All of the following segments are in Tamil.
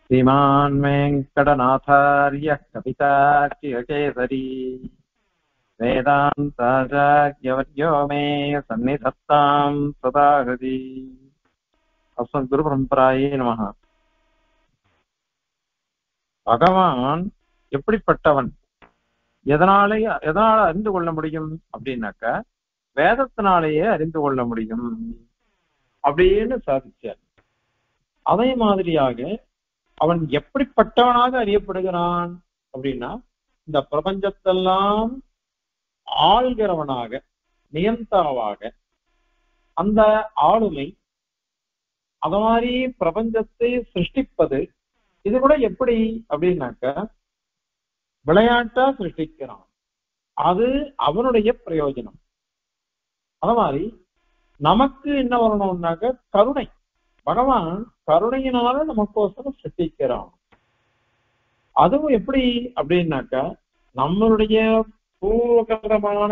श्रीमान् वेङ्कटनाथार्यः कवितार्किकेसरी वेदान्ताचार्यवर्यो मे सन्निधत्तां सदा हृदि अस्मद्गुरुपरम्परायै நமஹ. பகவான் எப்படிப்பட்டவன், எதனால அறிந்து கொள்ள முடியும் அப்படின்னாக்க வேதத்தினாலேயே அறிந்து கொள்ள முடியும் அப்படின்னு சாதிச்சார். அதே மாதிரியாக அவன் எப்படிப்பட்டவனாக அறியப்படுகிறான் அப்படின்னா, இந்த பிரபஞ்சத்தெல்லாம் ஆள்கிறவனாக, நியந்தாவாக, அந்த ஆளுமை, அத மாதிரி பிரபஞ்சத்தை சிருஷ்டிப்பது, இது கூட எப்படி அப்படின்னாக்க விளையாட்டா சிருஷ்டிக்கிறான். அது அவனுடைய பிரயோஜனம். அத மாதிரி நமக்கு என்ன வரணும்னாக்க கருணை. பகவான் கருணையினால நமக்கோசரம் சிருஷ்டிக்கிறான். அதுவும் எப்படி அப்படின்னாக்க நம்மளுடைய பூர்வகரமான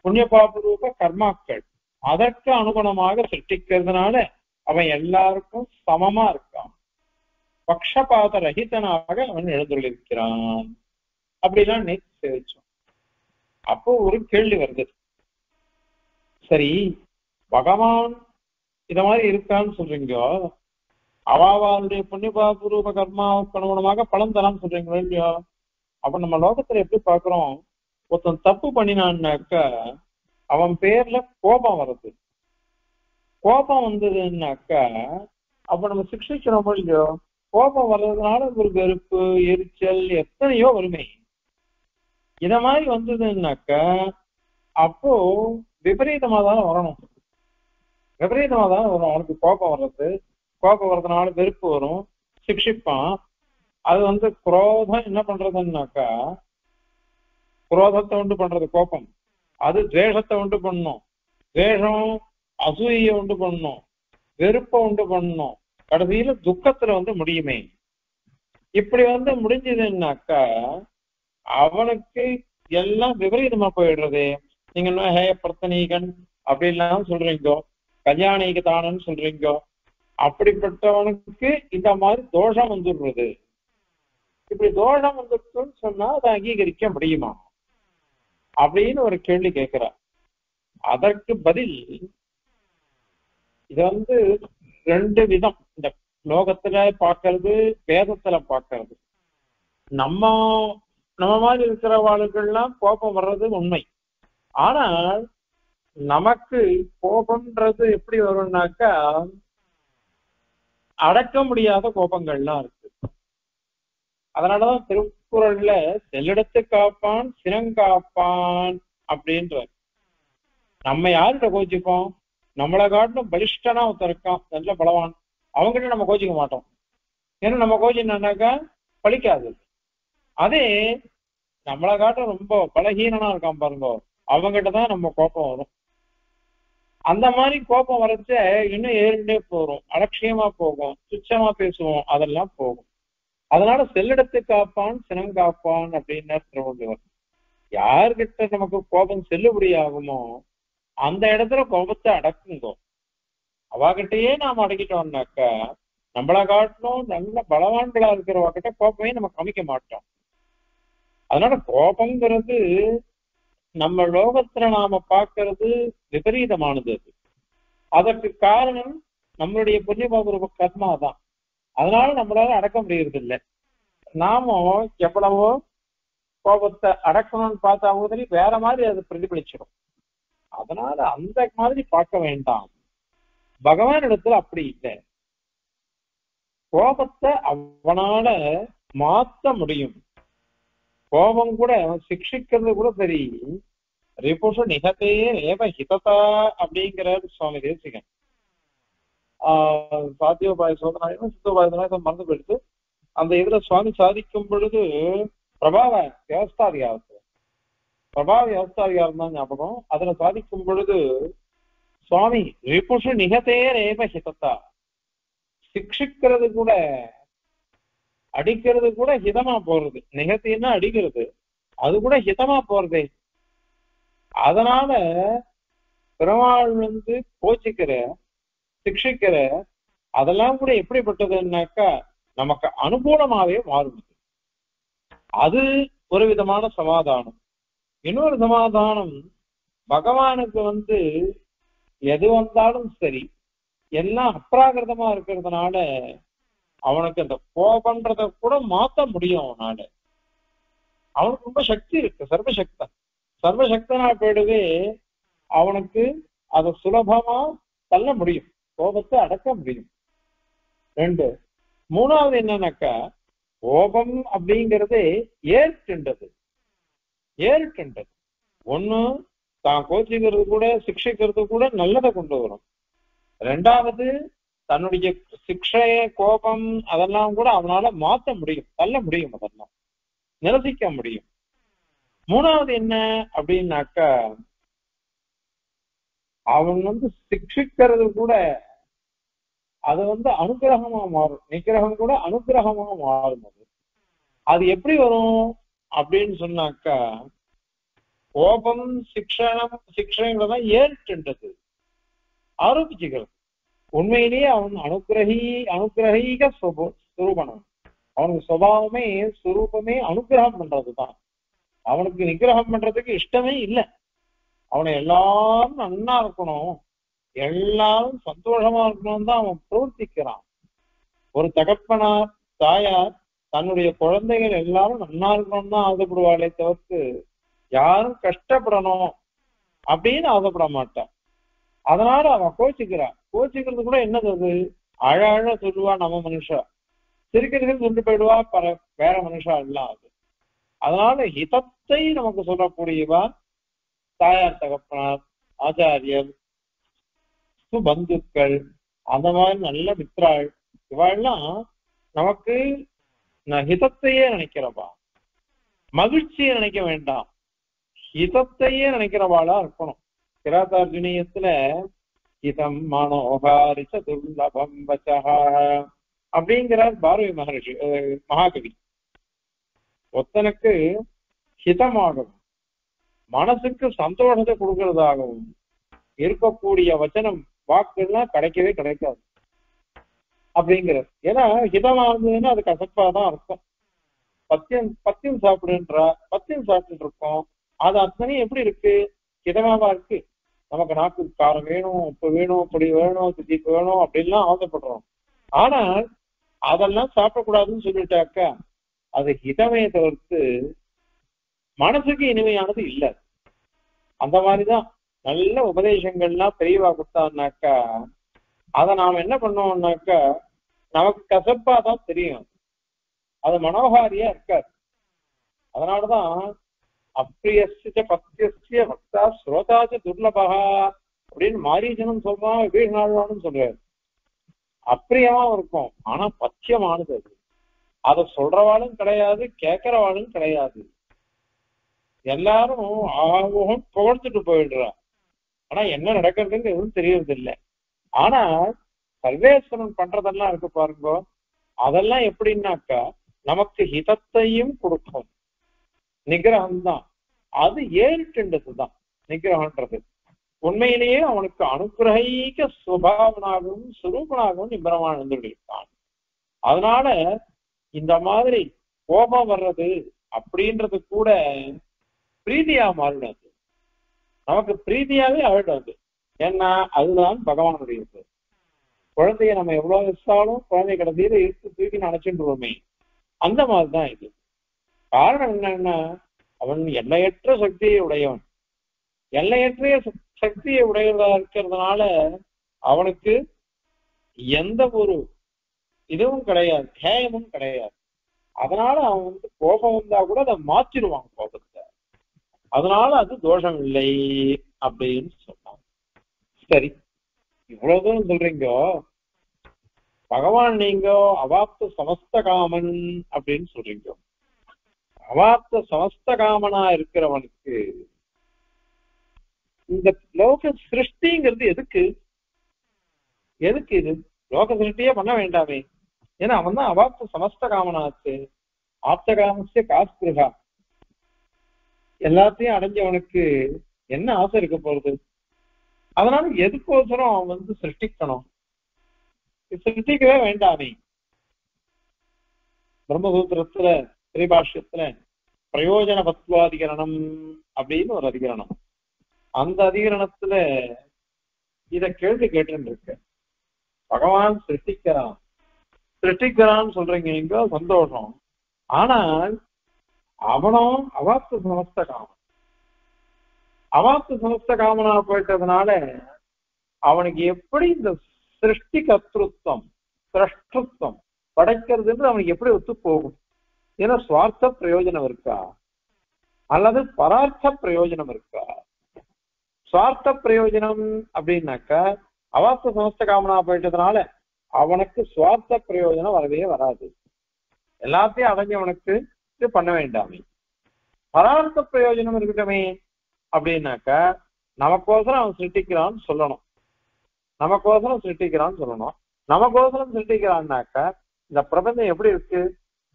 புண்ணிய பாபரூப கர்மாக்கள் அதற்கு அனுகுணமாக சிருஷ்டிக்கிறதுனால அவன் எல்லாருக்கும் சமமா இருக்கான். பக்ஷபாத ரஹிதனாக அவன் எழுந்துள்ளிருக்கிறான். அப்படிலாம் நேற்று சேவிச்சோம். அப்போ ஒரு கேள்வி வருது, சரி பகவான் இத மாதிரி இருக்கான்னு சொல்றீங்க, அவாவாளுடைய புண்ணியபாபூர்வ கர்மாவுக்கு அனுகுணமாக பலன் தரான்னு சொல்றீங்களோ இல்லையோ? அப்ப நம்ம லோகத்துல எப்படி பாக்குறோம், ஒருத்தன் தப்பு பண்ணினான்னாக்க அவன் பேர்ல கோபம் வருது. கோபம் வந்ததுன்னாக்க அப்ப நம்ம சிக்ஷிக்கிறோமோ இல்லையோ? கோபம் வர்றதுனால ஒரு வெறுப்பு, எரிச்சல் எத்தனையோ வறுமை. இத மாதிரி வந்ததுன்னாக்க அப்போ விபரீதமா தான் வரணும். விபரீதமா தான் வரும். அவனுக்கு கோபம் வர்றது, கோபம் வர்றதுனால வெறுப்பு வரும், சிக்ஷிப்பான். அது குரோதம் என்ன பண்றதுன்னாக்கா, குரோதத்தை உண்டு பண்றது கோபம். அது துவேஷத்தை உண்டு பண்ணும், துவேஷம் அசூயை உண்டு பண்ணும், வெறுப்பை உண்டு பண்ணும், கடைசியில துக்கத்துல முடியுமே. இப்படி முடிஞ்சதுன்னாக்கா அவனுக்கு எல்லாம் விபரீதமா போயிடுறது. நீங்க என்ன ஹே பிரத்தனீகன் அப்படின்லாம் சொல்றீங்க, கல்யாணிக்கு தானன்னு சொல்றீங்க. அப்படிப்பட்டவனுக்கு இந்த மாதிரி தோஷம் வந்துடுறது. இப்படி தோஷம் வந்துருச்சுன்னு சொன்னா அதை அங்கீகரிக்க முடியுமா அப்படின்னு ஒரு கேள்வி கேட்கிறார். அதற்கு பதில் இது ரெண்டு விதம். இந்த லோகத்துல பார்க்கறது, வேதத்துல பார்க்கறது. நம்ம மாதிரி இருக்கிற வாழ்க்கெல்லாம் கோபம் வர்றது உண்மை. ஆனால் நமக்கு கோபம்ன்றது எப்படி வரும்னாக்கா அடக்க முடியாத கோபங்கள்லாம் இருக்கு. அதனாலதான் திருக்குறள்ல செல்லிடத்து காப்பான் சினங்காப்பான் அப்படின்ற. நம்ம யார்கிட்ட கோச்சிப்போம்? நம்மளை காட்டிலும் பலிஷ்டனா ஒருத்தர் இருக்கான், நல்ல பலவான், அவங்ககிட்ட நம்ம கோச்சிக்க மாட்டோம். ஏன்னா நம்ம கோச்சினாக்கா பலிக்காது. அதே நம்மளை காட்டும் ரொம்ப பலகீனனா இருக்கான் பாருங்க, அவங்ககிட்டதான் நம்ம கோபம் வரும். அந்த மாதிரி கோபம் வரச்ச இன்னும் ஏறிண்டே போறோம், அலட்சியமா போகும், துச்சமா பேசுவோம், அதெல்லாம் போகும். அதனால செல்லிடத்து காப்பான் சினங்காப்பான் அப்படின்னு திருவள்ளுவர். யார்கிட்ட நமக்கு கோபம் செல்லுபடி ஆகுமோ அந்த இடத்துல கோபத்தை அடக்குங்கோ. அவாகிட்டயே நாம் அடக்கிட்டோம்னாக்கா நம்மளை காட்டிலும் நல்ல பலவான்களா இருக்கிறவகிட்ட கோபமே நம்ம காமிக்க மாட்டோம். அதனால கோபங்கிறது நம்ம லோகத்துல நாம பார்க்கறது விபரீதமானது. அதற்கு காரணம் நம்மளுடைய புண்ணியபாபூர்வ கர்மா தான். அதனால நம்மளால அடக்க முடியறது இல்லை. நாம எவ்வளவோ கோபத்தை அடக்கணும்னு பார்த்தா முதலி வேற மாதிரி அது பிரதிபலிச்சிடும். அதனால அந்த மாதிரி பார்க்க வேண்டாம். பகவான் இடத்துல அப்படி இல்லை. கோபத்தை அவனால மாற்ற முடியும். கோபம் கூட சிக்ஷிக்கிறது கூட சரி, ரிபுஷ நிகத்தையே ஏவ ஹிததா அப்படிங்கிறார் சுவாமி தேசிகன். சாத்தியோபாய சோதனாயும் சித்தோபாய மறந்து போயிடுத்து. அந்த இதுல சுவாமி சாதிக்கும் பொழுது பிரபாவ வியவஸ்தாதிகாரம் தான் ஞாபகம். அதுல சாதிக்கும் பொழுது சுவாமி ரிபுஷ நிகத்தே ஏவ ஹிததா, சிக்ஷிக்கிறது கூட, அடிக்கிறது கூட ஹிதமா போறது. நிகத்தின்னா அடிக்கிறது, அது கூட ஹிதமா போறதே. அதனால பெருமாள் கோச்சிக்கிற, சிக்ஷிக்கிற, அதெல்லாம் கூட எப்படிப்பட்டதுன்னாக்கா நமக்கு அனுகூலமாவே மாறும். அது ஒரு விதமான சமாதானம். இன்னொரு சமாதானம், பகவானுக்கு எது வந்தாலும் சரி எல்லாம் அப்ராகிருதமா இருக்கிறதுனால அவனுக்கு அந்த கோபன்றத கூட மாத்த முடியும். அவனால அவனுக்கு ரொம்ப சக்தி இருக்கு, சர்வசக்தன். சர்வசக்தனா போயிடவே அவனுக்கு அதை சுலபமா தள்ள முடியும், கோபத்தை அடக்க முடியும். ரெண்டு. மூணாவது என்னன்னாக்கா, கோபம் அப்படிங்கிறது ஏற்கின்றது. ஒண்ணு, தான் கோச்சிக்கிறது கூட சிக்ஷிக்கிறது கூட நல்லதை கொண்டு வரும். ரெண்டாவது, தன்னுடைய சிக்ஷைய கோபம் அதெல்லாம் கூட அவனால மாத்த முடியும், தள்ள முடியும், அதெல்லாம் நிரசிக்க முடியும். மூணாவது என்ன அப்படின்னாக்கா, அவன் சிக்ஷிக்கிறது கூட அது அனுகிரகமா மாறும். நிகிரகம் கூட அனுகிரகமா மாறும். அது எப்படி வரும் அப்படின்னு சொன்னாக்கா, கோபம் சிக்ஷைங்கிறதான் ஏறிட்டுன்றது, ஆரோபிச்சுக்கிறது. உண்மையிலேயே அவன் அனுகிரகீக சுரூபனம். அவனுக்கு சுபாவமே சுரூபமே அனுகிரகம் பண்றதுதான். அவனுக்கு நிகிரகம் பண்றதுக்கு இஷ்டமே இல்லை. அவனை எல்லாரும் நன்னா இருக்கணும், எல்லாரும் சந்தோஷமா இருக்கணும் தான் அவன் பிரவர்த்திக்கிறான். ஒரு தகப்பனார் தாயார் தன்னுடைய குழந்தைகள் எல்லாரும் நன்னா இருக்கணும் தான் ஆசைப்படுவாளே தவிர்த்து யாரும் கஷ்டப்படணும் அப்படின்னு ஆசைப்பட மாட்டான். அதனால அவன் கோச்சிக்கிறது கூட என்னது, அது அழ சொல்லுவா நம்ம மனுஷா, சிரிக்கிறது சொல்லிட்டு போயிடுவா வேற மனுஷா எல்லாம். அது அதனால ஹிதத்தை நமக்கு சொல்லக்கூடியவா தாயார், தகப்பனார், ஆச்சாரியர், சுபந்துக்கள், அந்த மாதிரி நல்ல மித்ராள், இவாள்லாம் நமக்கு ஹிதத்தையே நினைக்கிறவா, மகிழ்ச்சியை நினைக்க வேண்டாம், ஹிதத்தையே நினைக்கிறவாளா இருக்கணும். கிராதார்ஜுனியத்துல ஹிதம் மனோகாரிச துர்லபம் வச்சஹா அப்படிங்கிறார் பாரதி மகர்ஷி, மகாகவி. ஒத்தனுக்கு ஹிதமாகவும் மனசுக்கு சந்தோஷத்தை கொடுக்கறதாகவும் இருக்கக்கூடிய வச்சனம் வாக்குலாம் கிடைக்கவே கிடைக்காது அப்படிங்கிறது. ஏன்னா ஹிதமா இருந்ததுன்னா அது கசப்பாதான் இருக்கும். பத்தியம் சாப்பிடுன்றா, பத்தியம் சாப்பிட்டு இருக்கோம், அது அத்தனையும் எப்படி இருக்கு, ஹிதமாவா இருக்கு. நமக்கு நாக்கு காரம் வேணும், உப்பு வேணும், பொடி வேணும், திதிப்பு வேணும் அப்படின்லாம் ஆசைப்படுறோம். ஆனால் அதெல்லாம் சாப்பிடக்கூடாதுன்னு சொல்லிட்டாக்கா அது ஹிதமே தவிர்த்து மனசுக்கு இனிமையானது இல்லை. அந்த மாதிரிதான் நல்ல உபதேசங்கள்லாம் பெரியவா கொடுத்தான்னாக்கா அதை நாம என்ன பண்ணுவோம்னாக்கா நமக்கு கசப்பா தான் தெரியும், அது மனோகாரியா இருக்காது. அதனாலதான் அப்பிரியஸ்ய பத்தியஸ்ய பக்தா ஸ்ரோதாச்ச துர்லபா அப்படின்னு மாரீசனும் சொல்றான், வீழ்நாழ்வானும் சொல்றாரு. அப்பிரியமா இருக்கும், ஆனா பத்தியமானது அது. அதை சொல்றவாளும் கிடையாது, கேட்கிறவாளும் கிடையாது. எல்லாரும் ஆகும் புகழ்ந்துட்டு போயிடுறா, ஆனா என்ன நடக்கிறதுன்னு எதுவும் தெரியறது இல்லை. ஆனா சர்வேஸ்வரன் பண்றதெல்லாம் இருக்கு பாருங்க, அதெல்லாம் எப்படின்னாக்கா நமக்கு ஹிதத்தையும் கொடுக்கும். நிகிரகம்தான், அது ஏறிட்டுன்றதுதான் நிகிரகன்றது. உண்மையிலேயே அவனுக்கு அனுகிரகீக சுபாவனாகவும் சுரூபனாகவும் நிபரமான இருக்கான். அதனால இந்த மாதிரி கோபம் வர்றது அப்படின்றது கூட பிரீதியா மாறினது, நமக்கு பிரீதியாவே ஆயிடாது. ஏன்னா அதுதான் பகவானுடையது. குழந்தைய நம்ம எவ்வளவு வச்சாலும் குழந்தை கடைசியில இருக்கு தூக்கி நினைச்சுருவோமே, அந்த மாதிரிதான் இது. காரணம் என்னன்னா அவன் எல்லையற்ற சக்தியை உடையவன். எல்லையற்ற சக்தியை உடையதா இருக்கிறதுனால அவனுக்கு எந்த ஒரு இதுவும் கிடையாது, ஹேயமும் கிடையாது. அதனால அவன் கோபம் வந்தா கூட அதை மாற்றிடுவான் கோபத்தை. அதனால அது தோஷம் இல்லை அப்படின்னு சொன்னான். சரி, இவ்வளவு தூரம் சொல்றீங்க, பகவான் நீங்க அவாப்த சமஸ்த காமன் அப்படின்னு சொல்றீங்க. அவாப்த சமஸ்த காமனா இருக்கிறவனுக்கு இந்த லோக சிருஷ்டிங்கிறது எதுக்கு இது? லோக சிருஷ்டியே பண்ண வேண்டாமே, ஏன்னா அவன் தான் அவாப்த சமஸ்த காமனாச்சு. ஆப்த காமஸ்ய காஸ்பிருகா, எல்லாத்தையும் அடைஞ்சவனுக்கு என்ன ஆசை இருக்க போறது? அதனால எதுக்கோசரம் அவன் சிருஷ்டிக்கணும்? சிருஷ்டிக்கவே வேண்டாமே. பிரம்மசூத்திரத்துல ஸ்ரீபாஷ்யத்துல பிரயோஜன பத்வாதிகரணம் அப்படின்னு ஒரு அதிகரணம். அந்த அதிகரணத்துல இத கேள்வி கேட்டு இருக்கு. பகவான் சிருஷ்டிக்கிறான்னு சொல்றீங்க நீங்க, சந்தோஷம். ஆனால் அவனும் அவாப்த சமஸ்த காமன். அவாப்த சமஸ்த காமனா போயிட்டதுனால அவனுக்கு எப்படி இந்த சிருஷ்டி கர்த்திருவம் சிரஷ்டத்துவம் படைக்கிறதுன்னு அவனுக்கு எப்படி ஒத்து போகும்? ஏன்னா சுவார்த்த பிரயோஜனம் இருக்கா அல்லது பரார்த்த பிரயோஜனம் இருக்கா? சுவார்த்த பிரயோஜனம் அப்படின்னாக்கா அவாப்த சமஸ்த காமனா போயிட்டதுனால அவனுக்கு சுவார்த்த பிரயோஜனம் வரவே வராது. எல்லாத்தையும் அடைஞ்சவனுக்கு இது பண்ண வேண்டாமே. பரார்த்த பிரயோஜனம் இருக்கட்டுமே அப்படின்னாக்கா நமக்கோசரம் அவன் சிருஷ்டிக்கிறான்னு சொல்லணும். நமக்கோசரம் சிருஷ்டிக்கிறான்னாக்கா இந்த பிரபஞ்சம் எப்படி இருக்கு?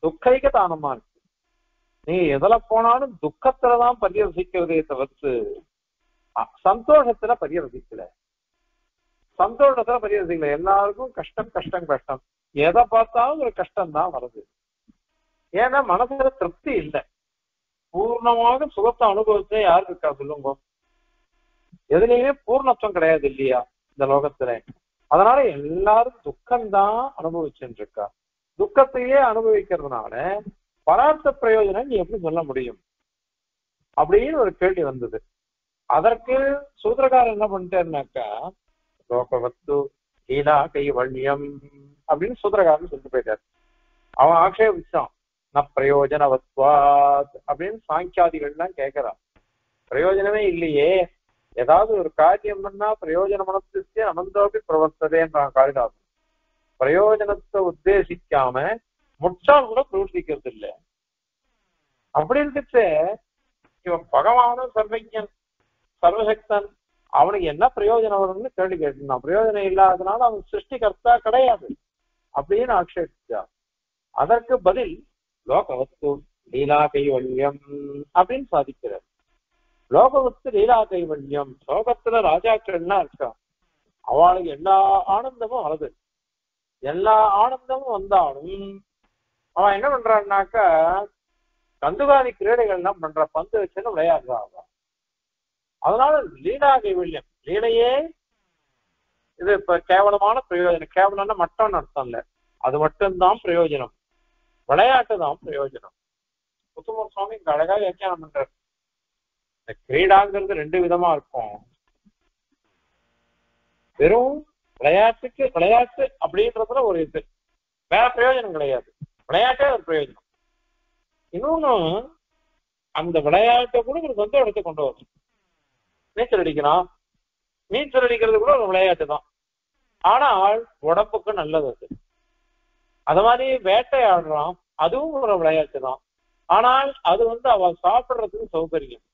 துக்கைக்க தானமா இருக்கு. நீ எதுல போனாலும் துக்கத்துலதான் பரியவசிக்கிறதே தவிர்த்து சந்தோஷத்துல பரியவசிக்கல. எல்லாருக்கும் கஷ்டம் கஷ்டம் கஷ்டம். எதை பார்த்தாலும் ஒரு கஷ்டம் தான் வருது. ஏன்னா மனசுல திருப்தி இல்லை. பூர்ணமாக சுகத்தை அனுபவிச்சே யாரு இருக்கா சொல்லுங்க? எதுலையுமே பூர்ணத்துவம் கிடையாது இல்லையா இந்த லோகத்துல. அதனால எல்லாரும் துக்கம்தான் அனுபவிச்சுட்டு இருக்கா. துக்கத்தையே அனுபவிக்கிறதுனால பரார்த்த பிரயோஜனம் நீ எப்படி சொல்ல முடியும் அப்படின்னு ஒரு கேள்வி வந்தது. அதற்கு சூத்திரக்காரர் என்ன பண்ணிட்டாருனாக்கா லோகவத்து லீலா கைவல்யம் அப்படின்னு சூத்திரக்காரன் சொல்லிட்டு போயிட்டாரு. அவன் ஆக்ஷேபிச்சான் பிரயோஜனவத்வாத் அப்படின்னு சாங்கியாதிகள்லாம் கேட்கிறான். பிரயோஜனமே இல்லையே, ஏதாவது ஒரு காரியம் பண்ணா பிரயோஜனமனத்துக்கு அனந்தோபி பிரவர்த்ததேன்றான் காளிதாசன். பிரயோஜனத்தை உத்தேசிக்காம முட்டாள் கூட பிரவர்த்திக்கிறது இல்லை. அப்படி இருந்துச்சு இவன் பகவானும் சர்வஜன் சர்வசக்தன், அவனுக்கு என்ன பிரயோஜனம் வரும்னு கேள்வி கேட்டுனான். பிரயோஜனம் இல்லாததுனால அவன் சிருஷ்டிகர்த்தா கிடையாது அப்படின்னு ஆக்ஷேபிச்சான். அதற்கு பதில் லோகவத்து லீலா கைவல்யம் அப்படின்னு சாதிக்கிறார். லோகவத்து லீலா கைவல்யம், லோகத்துல ராஜாக்கள்லாம் இருக்கா, அவளுக்கு எல்லா ஆனந்தமும் வருது. எல்லா ஆனந்தமும் வந்தாலும் அவன் என்ன பண்றான்னாக்கா கந்துகாதி கிரீடைகள்லாம் பண்ற, பந்து வச்சுன்னு விளையாடுறான். அதனால லீலா கைவல்யம், லீலையே இது இப்ப கேவலமான பிரயோஜனம். கேவலம்னா மட்டும் அர்த்தம் இல்ல, அது மட்டும்தான் பிரயோஜனம், விளையாட்டு தான் பிரயோஜனம். புத்துமூர் சுவாமி இங்க அழகா வியாக்கியானம் பண்றாரு. இந்த கிரீடாங்கிறது ரெண்டு விதமா இருக்கும். வெறும் விளையாட்டு அப்படின்றதுல ஒரு இது வேற பிரயோஜனம் கிடையாது, விளையாட்டே ஒரு பிரயோஜனம். இன்னொன்னு அந்த விளையாட்டை கூட ஒரு சொந்த இடத்தை கொண்டு வரும். நீச்சல் அடிக்கிறான், நீச்சல் அடிக்கிறது கூட ஒரு விளையாட்டு தான், ஆனால் உடம்புக்கு நல்லது அது. அது மாதிரி வேட்டையாடுறான், அதுவும் ஒரு விளையாட்டு தான், ஆனால் அது அவ சாப்பிடுறதுக்கு சௌகரியம்.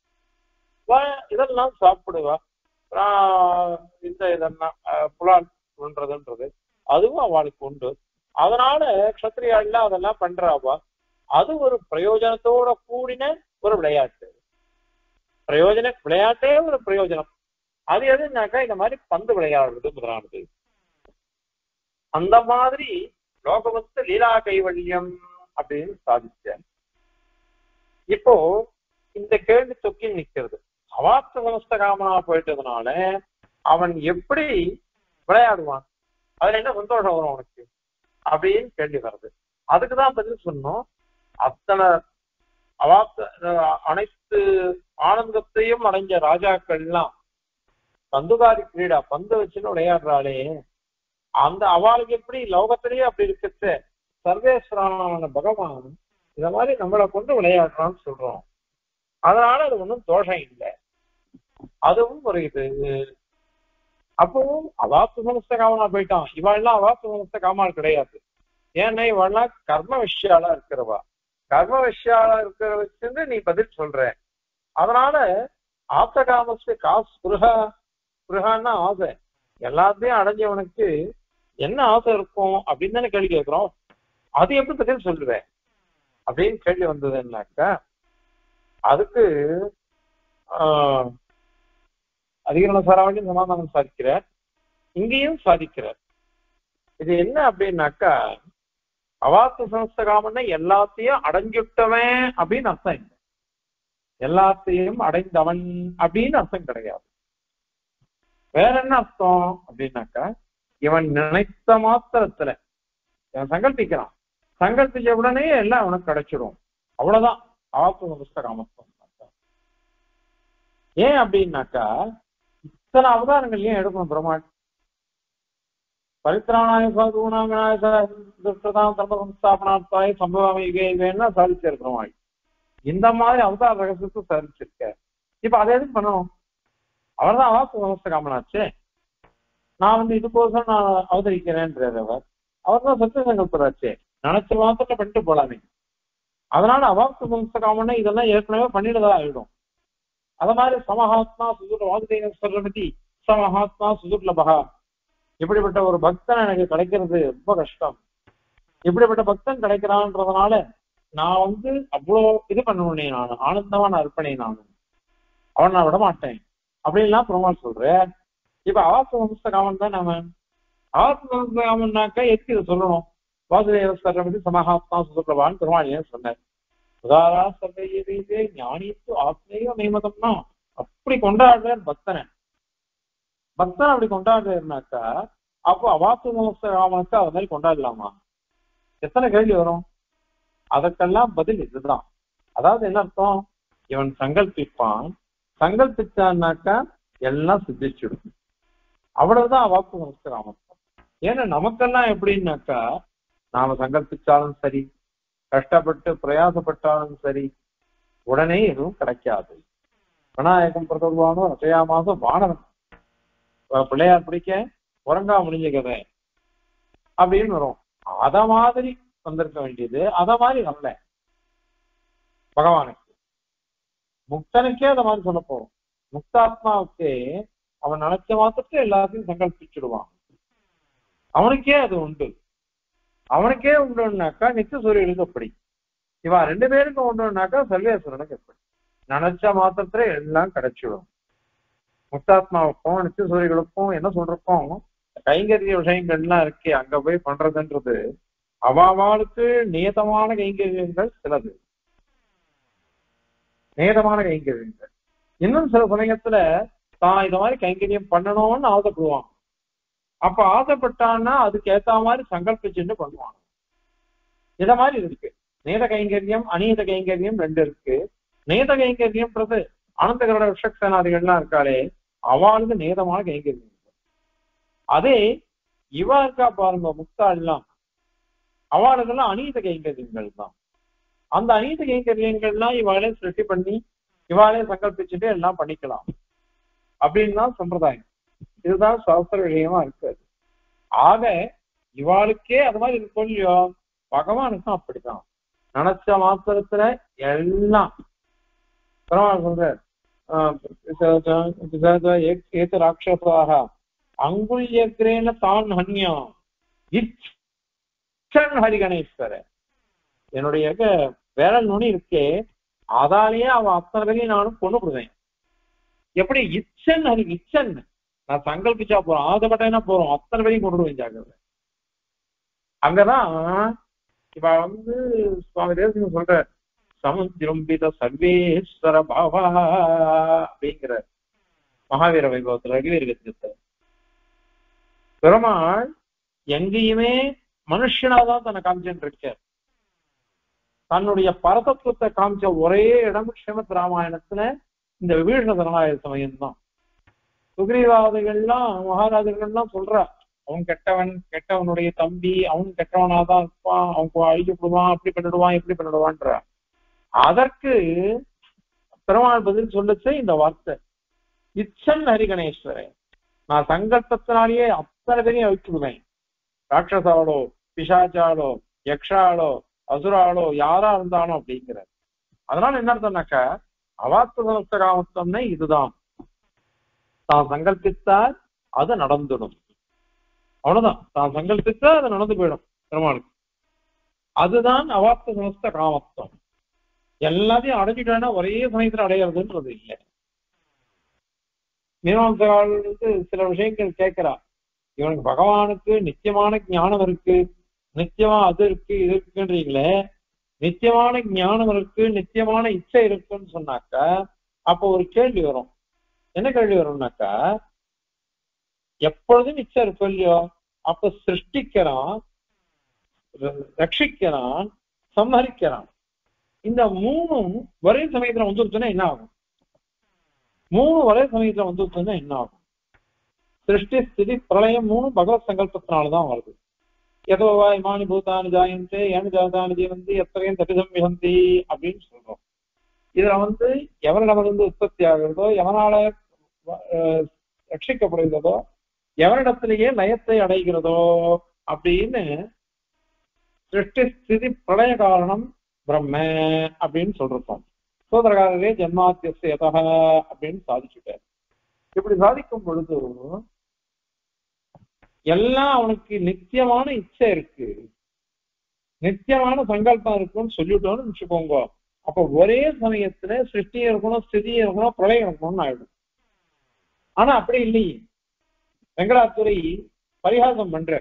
இதெல்லாம் சாப்பிடுவா, இதெல்லாம் புலால் பண்றதுன்றது அதுவும் அவளுக்கு உண்டு. அதனால க்ஷத்ரியாள்ல அதெல்லாம் பண்றாவா, அது ஒரு பிரயோஜனத்தோட கூடின ஒரு விளையாட்டு. விளையாட்டே ஒரு பிரயோஜனம். அது எதுனாக்கா இந்த மாதிரி பந்து விளையாடுறது முதலானது. அந்த மாதிரி லோகவத்து லீலா கைவல்யம் அப்படின்னு சாதிச்சார். இப்போ இந்த கேள்வி தொக்கி நிக்கிறது, அவாப்த சமஸ்த காமனா போயிட்டதுனால அவன் எப்படி விளையாடுவான், அதுல என்ன சந்தோஷம் வரும் அவனுக்கு அப்படின்னு கேள்வி வருது. அதுக்குதான் பதில் சொன்னோம். அத்தனை அனைத்து ஆனந்தத்தையும் அடைஞ்ச ராஜாக்கள்லாம் பந்துகாரி கிரீடா பந்து வச்சுன்னு விளையாடுறாளே, அந்த அவளுக்கு எப்படி லோகத்திலேயே அப்படி இருக்கிறது சர்வேஸ்வரனான பகவான் இந்த மாதிரி நம்மளை கொண்டு விளையாடுறான்னு சொல்றோம். அதனால அது ஒன்றும் தோஷம் இல்லை, அதுவும் ஒரு இது. அப்பவும் அவாப்த சமஸ்த காமனா போயிட்டான். இவாள்லாம் அவாப்த சமஸ்த காமால் கிடையாது. ஏன்னா இவாள்லாம் கர்ம விஷயாலா இருக்கிறவா. கர்ம விஷயாலா இருக்கிற வச்சு நீ பதில் சொல்ற. அதனால ஆப்த காமஸ்து காசு புருகான்னா ஆசை. எல்லாத்தையும் அடைஞ்சவனுக்கு என்ன ஆசை இருக்கும் அப்படின்னு தானே கேள்வி கேட்கிறோம். அது எப்படி பதில் சொல்லுவேன் அப்படின்னு கேள்வி வந்ததுன்னாக்கா அதுக்கு அதிகரண சாராவளியும் சமாதானம் சாதிக்கிறார், இங்கேயும் சாதிக்கிறார். இது என்ன அப்படின்னாக்கா அவாத்து சமஸ்த காமன்னா எல்லாத்தையும் அடைஞ்சுட்டவன் அப்படின்னு அர்த்தம் இல்லை. எல்லாத்தையும் அடைந்தவன் அப்படின்னு அர்த்தம் கிடையாது. வேற என்ன அர்த்தம் அப்படின்னாக்கா, இவன் நினைத்த மாத்திரத்துல இவன் சங்கல்பிக்கிறான், சங்கல்பிச்ச உடனே எல்லாம் அவனுக்கு கிடைச்சிடும். அவ்வளவுதான் அவாத்து சமஸ்த காமத்துவம். ஏன் அப்படின்னாக்கா, இத்தனை அவதாரங்கள் ஏன் எடுக்கணும் பெருமாள்? பரித்ராணாய சாதுனாய தர்ம சம்ஸ்தாபனார்த்தாய சம்பவாமி யுகேன்னா சாதிச்சிருக்க பெருமாள். இந்த மாதிரி அவதார ரகசியத்தை சாதிச்சிருக்க. இப்ப அதை எதுக்கு பண்ணணும்? அவர் தான் அவாத்து சமஸ்த காமனாச்சு. நான் இதுக்கோசம் நான் அவதரிக்கிறேன்றார் அவர். அவர் தான் சத்திய சங்கல்பராச்சே. நினைச்ச மாத்திரம் பண்ணிட்டு போலாமே. அதனால அவாத்து சமஸ்த காமன்னா இதெல்லாம் ஏற்கனவே பண்ணிடுதா ஆயிடும். அத மாதிரி சமஹாத்மா சுதுர் வாசுதேவ சர்வமதி சமஹாத்மா சுதுர்லபகா. இப்படிப்பட்ட ஒரு பக்தன் எனக்கு கிடைக்கிறது ரொம்ப கஷ்டம். இப்படிப்பட்ட பக்தன் கிடைக்கிறான்றதுனால நான் அவ்வளோ இது பண்ணுவேன், நான் ஆனந்தமா நான் இருப்பேன், அவன் நான் விட மாட்டேன் அப்படின்லாம் பெருமாள் சொல்றேன். இப்ப அவாத்து சமஸ்த காமன் தான் நம்ம அவாத்து சமஸ்த காமன்னாக்கா எதுக்கு இதை சொல்லணும்? வாசுதேவ சர்வமதி சமஹாத்மா சுதுர்லபான்னு பெருமாள் ஏன் சொன்னார்? உதாரா சர்வீதே ஞானித்து ஆத்மேய மெய்மதம்னா அப்படி கொண்டாடுறார் பக்தனை. பக்தன் அப்படி கொண்டாடுறாருனாக்கா அப்போ அவாத்து சமஸ்த காமனுக்கு அது மாதிரி கொண்டாடலாமா? எத்தனை கேள்வி வரும்? அதற்கெல்லாம் பதில் இதுதான். அதாவது என்ன அர்த்தம்? இவன் சங்கல்பிப்பான், சங்கல்பிச்சான்னாக்கா எல்லாம் சித்திச்சிடும். அவ்வளவுதான் அவாத்து சமஸ்த காமத்துவம். ஏன்னா நமக்கெல்லாம் எப்படின்னாக்கா, நாம சங்கல்பிச்சாலும் சரி, கஷ்டப்பட்டு பிரயாசப்பட்டாலும் சரி, உடனே எதுவும் கிடைக்காது. விநாயகம் பிரதர்வானோ ரசையாமாசம் வானவன் பிள்ளையார் பிடிக்க உறங்கா முடிஞ்ச கதை அப்படின்னு வரும். அத மாதிரி வந்திருக்க வேண்டியது, அத மாதிரி வரல பகவானுக்கு. முக்தனுக்கே அத மாதிரி சொல்ல போறோம். முக்தாத்மாவுக்கு அவன் நினைச்ச மாத்திரத்தை எல்லாத்தையும் சங்கல்பிச்சுடுவான். அவனுக்கே அது உண்டு. அவனுக்கே உண்டுனாக்கா நித்திய சூரியனுக்கு எப்படி? இவா ரெண்டு பேருக்கும் உண்டுனாக்கா சர்வேஸ்வரனுக்கு எப்படி? நினைச்ச மாத்திரத்துல எல்லாம் கிடைச்சிடும். முக்தாத்மாவுக்கும் நித்திய சூரியர்களுக்கும் என்ன சொல்றோம், கைங்கரிய விஷயங்கள்லாம் இருக்கு அங்க போய் பண்றதுன்றது அவாவாளுக்கு நியதமான கைங்கரியங்கள் சிலது, நியதமான கைங்கரியங்கள். இன்னும் சில சமயத்துல தான் இந்த மாதிரி கைங்கரியம் பண்ணணும்னு ஆசைப்படுவான். அப்ப ஆசைப்பட்டான்னா அதுக்கு ஏத்த மாதிரி சங்கல்பிச்சுட்டு பண்ணுவாங்க. இத மாதிரி இருக்கு. நேத கைங்கரியம் அநீத கைங்கரியம் ரெண்டு இருக்கு. நேத கைங்கரியம்ன்றது அனந்தகரோட விஷக்சேனாதிகள்லாம் இருக்காளே, அவளுக்கு நேதமான கைங்கரியம். அதே இவா இருக்கா பாருங்க முக்தாள்லாம், அவளுக்கெல்லாம் அநீத கைங்கரியங்கள் தான். அந்த அநீத கைங்கரியங்கள்லாம் இவாளே சிருஷ்டி பண்ணி இவாளே சங்கல்பிச்சுட்டு எல்லாம் பண்ணிக்கலாம் அப்படின்னு தான் சம்பிரதாயம். இதுதான் சாஸ்திர விஷயமா இருக்காது. ஆக இவாளுக்கே அது மாதிரி இருக்கும் இல்லையோ, பகவானுக்கும் அப்படித்தான். நினைச்ச மாத்திரத்துல எல்லாம் சொல்ற ராட்சசாக அங்குல்யக்ரேன தான் ஹன்யா இச்சன் ஹரி கணேஸ்வர. என்னுடைய விரல் நுனி இருக்கே, அதாலேயே அவன் அத்தனை பேரையும் நானும் கொண்டு போடுவேன். எப்படி? இச்சன் ஹரி, இச்சன் நான் சங்கல்பிச்சா போறோம், ஆசைப்பட்டேன்னா போறோம், அத்தனை பேரையும் கொண்டு போடுவேன் ஜாக்கிரதை. அங்கதான் இப்ப சுவாமி தேசிகன் சொல்ற சமுத்திரம்பித சர்வேஸ்வர பாவா அப்படிங்கிற மகாவீர வைபவத்துல ரகுவீரகத்தை பெருமாள் எங்கேயுமே மனுஷனாதான் தன்னை காமிச்சுட்டு இருக்க. தன்னுடைய பரதத்துவத்தை காமிச்ச ஒரே இடம் ஸ்ரீமத் ராமாயணத்துல இந்த விபீஷண சரணாய சமயம் தான். சுக்ரீவாதிகள்லாம் மகாராஜர்கள்லாம் சொல்றா, அவன் கெட்டவன், கெட்டவனுடைய தம்பி, அவன் கெட்டவனாதான் இருப்பான், அவன் அழிக்கப்படுவான், அப்படி பண்ணிடுவான், இப்படி பண்ணிடுவான்ற. அதற்கு பெருமாள் பதில் சொல்லுச்சு இந்த வார்த்தை, இச்சன் ஹரி கணேஸ்வரன். நான் சங்கல்பத்தினாலேயே அத்தனை பேரையும் அழிச்சுடுவேன். ராட்சசாலோ பிசாச்சாலோ யக்ஷாலோ அசுராலோ யாரா இருந்தாலும் அப்படிங்கிற. அதனால என்ன அர்த்தம்னாக்கா, அவாத்து சமஸ்த காமத்துவம்னே இதுதான். தான் சங்கல்பித்தால் அது நடந்துடும். அவ்வளவுதான். தான் சங்கல்பித்தா அது நடந்து போயிடும் பெருமாளுக்கு. அதுதான் அவாத்து சமஸ்த காமத்துவம். எல்லாத்தையும் அடைஞ்சிட்டா ஒரே சமயத்துல அடையிறதுன்றது இல்லை. மீமாம்சகால் சில விஷயங்கள் கேட்கிறா, இவனுக்கு பகவானுக்கு நிச்சயமான ஞானம் இருக்கு, நித்தியமா அது இருக்கு இது இருக்குன்றீங்களே, நித்தியமான ஞானம் இருக்கு, நித்தியமான இச்சை இருக்குன்னு சொன்னாக்கா அப்போ ஒரு கேள்வி வரும். என்ன கேள்வி வரும்னாக்கா, எப்பொழுதும் இச்சை இருக்கும் இல்லையோ, அப்ப சிருஷ்டிக்கிறான், ரட்சிக்கிறான், சம்ஹரிக்கிறான். இந்த மூணும் ஒரே சமயத்துல வந்துருச்சுன்னா என்ன ஆகும்? மூணு ஒரே சமயத்துல வந்துருச்சுன்னா என்ன ஆகும்? சிருஷ்டி ஸ்திதி பிரளயம் மூணு பகவத் சங்கல்பத்தினாலதான் வருது. எதோ இமானி பூதானி ஜாயந்தே ஏன ஜாதானி ஜீவந்தி எத்தனையும் தபிதம் விகந்தி அப்படின்னு சொல்றோம். இதுல எவனிடமிருந்து உற்பத்தி ஆகிறதோ, எவனால ரட்சிக்கப்படுகிறதோ, எவனிடத்திலேயே லயத்தை அடைகிறதோ அப்படின்னு சிருஷ்டி ஸ்திதி பிரளய காரணம் பிரம்ம அப்படின்னு சொல்றோம். சோதரகாரரே ஜன்மாத்தியதா அப்படின்னு சாதிச்சுட்டார். இப்படி சாதிக்கும் பொழுது எல்லாம் அவனுக்கு நித்தியமான இச்சை இருக்கு, நித்தியமான சங்கல்பம் இருக்குன்னு சொல்லிட்டோம்னு வச்சுக்கோங்க. அப்ப ஒரே சமயத்துல சிருஷ்டியும் இருக்கணும், ஸ்திதியும் இருக்கணும், பிரளயம் இருக்கணும்னு ஆயிடும். ஆனா அப்படி இல்லையே. வெங்கடாத்துறை பரிகாசம் பண்ற,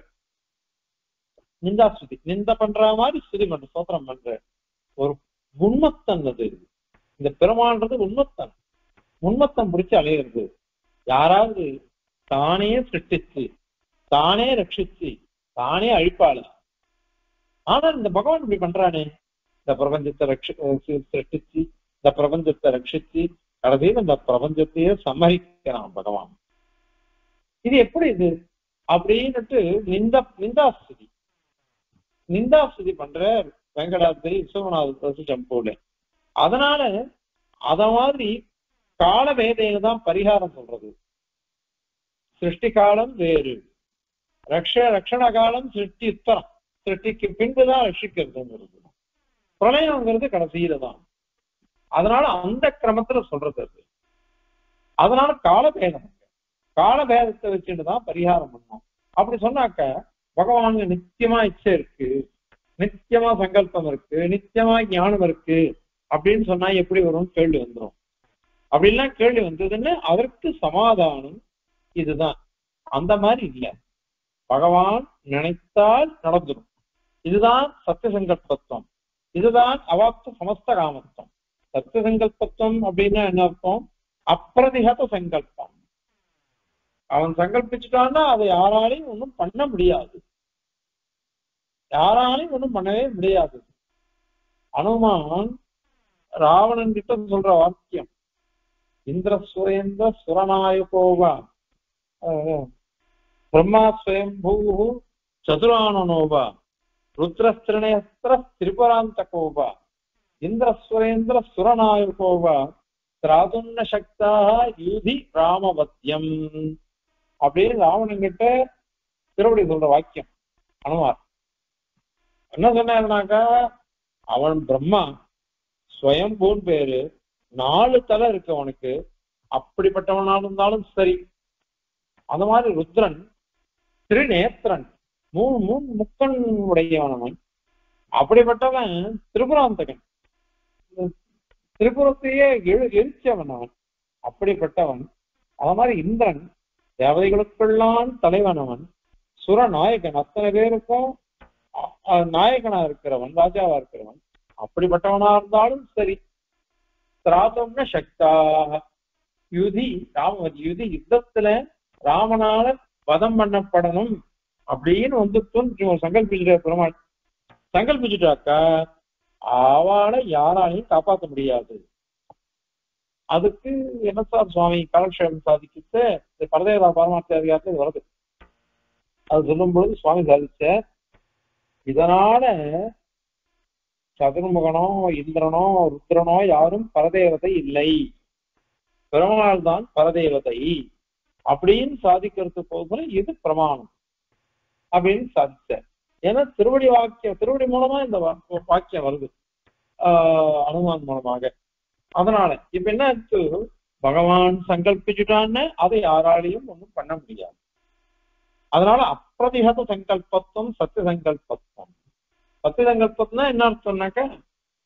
நிந்தா ஸ்துதி, நிந்த பண்ற மாதிரி ஸ்துதி பண்ற, சோத்திரம் பண்ற ஒரு உண்மத்தன். அது இந்த பெருமான்றது உண்மத்தன், உண்மத்தம் பிடிச்சு அலையிறது. யாராவது தானே சிருஷ்டிச்சு, தானே ரட்சிச்சு, தானே அழிப்பாளர். ஆனா இந்த பகவான் இப்படி பண்றானே, இந்த பிரபஞ்சத்தை சிருஷ்டிச்சு, இந்த பிரபஞ்சத்தை ரட்சிச்சு, கடைசியில் இந்த பிரபஞ்சத்தையே சம்மரிக்கிறான் பகவான். இது எப்படி இது அப்படின்னுட்டு நிந்தாஸ்துதி நிந்தாஸ்துதி பண்ற வெங்கடாத்திரி விஸ்வநாத சம்போல. அதனால அத மாதிரி கால வேதையில தான் பரிகாரம் சொல்றது. சிருஷ்டி காலம் வேறு, ரக்ஷண காலம் சிருஷ்டி உத்தரம், சிருஷ்டிக்கு பின்புதான் ரட்சிக்கிறதுங்கிறது, பிரளயம்ங்கிறது கடைசியில தான். அதனால அந்த கிரமத்துல சொல்றது அது. அதனால காலபேதம், காலபேதத்தை வச்சுட்டு தான் பரிகாரம் பண்ணோம். அப்படி சொன்னாக்க பகவானுக்கு நித்தியமா இச்சை இருக்கு, நித்தியமா சங்கல்பம் இருக்கு, நித்தியமா ஞானம் இருக்கு அப்படின்னு சொன்னா எப்படி வரும் கேள்வி வந்துடும். அப்படின்லாம் கேள்வி வந்ததுன்னு அதற்கு சமாதானம் இதுதான். அந்த மாதிரி இல்லை, பகவான் நினைத்தால் நடந்துடும். இதுதான் சத்திய சங்கல்பத்துவம், இதுதான் அவாப்த சமஸ்த காமத்துவம். சத்திய சங்கல்பத்துவம் அப்படின்னா என்ன அர்த்தம்? அப்பிரதிகத சங்கல்பம். அவன் சங்கல்பிச்சுட்டான்னா அதை யாராலையும் ஒன்றும் பண்ண முடியாது, யாராலையும் ஒன்றும் பண்ணவே முடியாது. அனுமான் ராவணன் கிட்ட சொல்ற வாக்கியம், இந்திர சுரேந்திர சுரநாயகோவா பிரம்மா ஸ்வயம்பூ சதுரானனோவா ருத்ரஸ்திரிணயஸ்திர திரிபுராந்தகோவா இந்திரஸ்வரேந்திர சுரநாயகோவா திராதுன்ன சக்தா யூதி ராமவத்தியம் அப்படின்னு ராவணன் கிட்ட திருவடி சொல்ற வாக்கியம். அனுமார் என்ன சொன்னாருனாக்கா, அவன் பிரம்மா ஸ்வயம்பூன் பேரு, 4 தலை இருக்கு அவனுக்கு, அப்படிப்பட்டவனா இருந்தாலும் சரி. அந்த மாதிரி ருத்ரன் திருநேத்திரன், 3 முக்கன் உடையவனவன், அப்படிப்பட்டவன் திரிபுராந்தகன், திரிபுரத்தையே எரிச்சவன் அவன், அப்படிப்பட்டவன். அது மாதிரி இந்திரன் தேவதைகளுக்கெல்லாம் தலைவனவன், சுரநாயகன், அத்தனை பேருக்கும் நாயகனா இருக்கிறவன், ராஜாவா இருக்கிறவன், அப்படிப்பட்டவனா இருந்தாலும் சரி. திராதம்ன சக்தா யுதி ராமவதி, யுதி யுத்தத்துல ராமனால வதம் பண்ணப்படணும் அப்படின்னு சங்கல்பிச்சுட்ட பெருமாள். சங்கல்பிச்சுட்டாக்கா அவளை யாராலையும் காப்பாற்ற முடியாது. அதுக்கு என்ன சார் சுவாமி காலக்ஷேபம் சாதிக்கிட்டு பரதேவதா பரமார்த்த அதிகாரத்தில் வருது. அது சொல்லும் பொழுது சுவாமி சாதிச்ச, இதனால சதுர்முகனோ இந்திரனோ ருத்ரனோ யாரும் பரதேவதை இல்லை, பெருமாள் தான் பரதேவதை அப்படின்னு சாதிக்கிறது போது இது பிரமாணம் அப்படின்னு சாதிச்ச. ஏன்னா திருவடி வாக்கியம், திருவடி மூலமா இந்த வாக்கியம் வருது அனுமான் மூலமாக. அதனால இப்ப என்ன ஆச்சு, பகவான் சங்கல்பிச்சுட்டான்னு அதை யாராலையும் ஒண்ணும் பண்ண முடியாது. அதனால அப்பிரதிகத சங்கல்பத்துவம் சத்திய சங்கல்பத்துவம். சத்திய சங்கல்பத்துனா என்ன அர்த்தம்னாக்க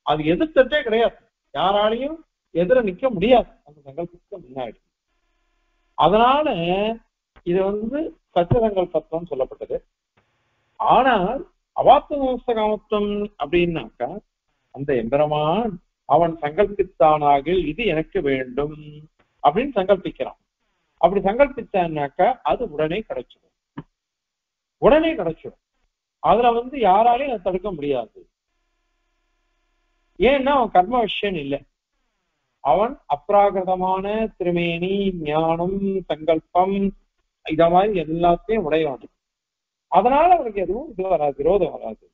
அது எதிர்த்தே கிடையாது, யாராலையும் எதிர நிக்க முடியாது அந்த சங்கல்பத்துக்கு முன்னாடி. அதனால இது சத்திய சங்கல்பத்துவம் சொல்லப்பட்டது. ஆனால் அவாப்த காமத்துவம் அப்படின்னாக்கா அந்த எம்பெருமான் அவன் சங்கல்பித்தானாக இது எனக்கு வேண்டும் அப்படின்னு சங்கல்பிக்கிறான். அப்படி சங்கல்பிச்சான்னாக்கா அது உடனே கிடைச்சிடும். உடனே கிடைச்சிடும். அதுல யாராலையும் அதை தடுக்க முடியாது. ஏன்னா அவன் கர்ம விஷயம் இல்லை. அவன் அப்ராகிருதமான திருமேனி, ஞானம், சங்கல்பம் இத மாதிரி எல்லாத்தையும் உடையவன். அதனால அவனுக்கு எதுவும் இது வராது, விரோதம் வராது.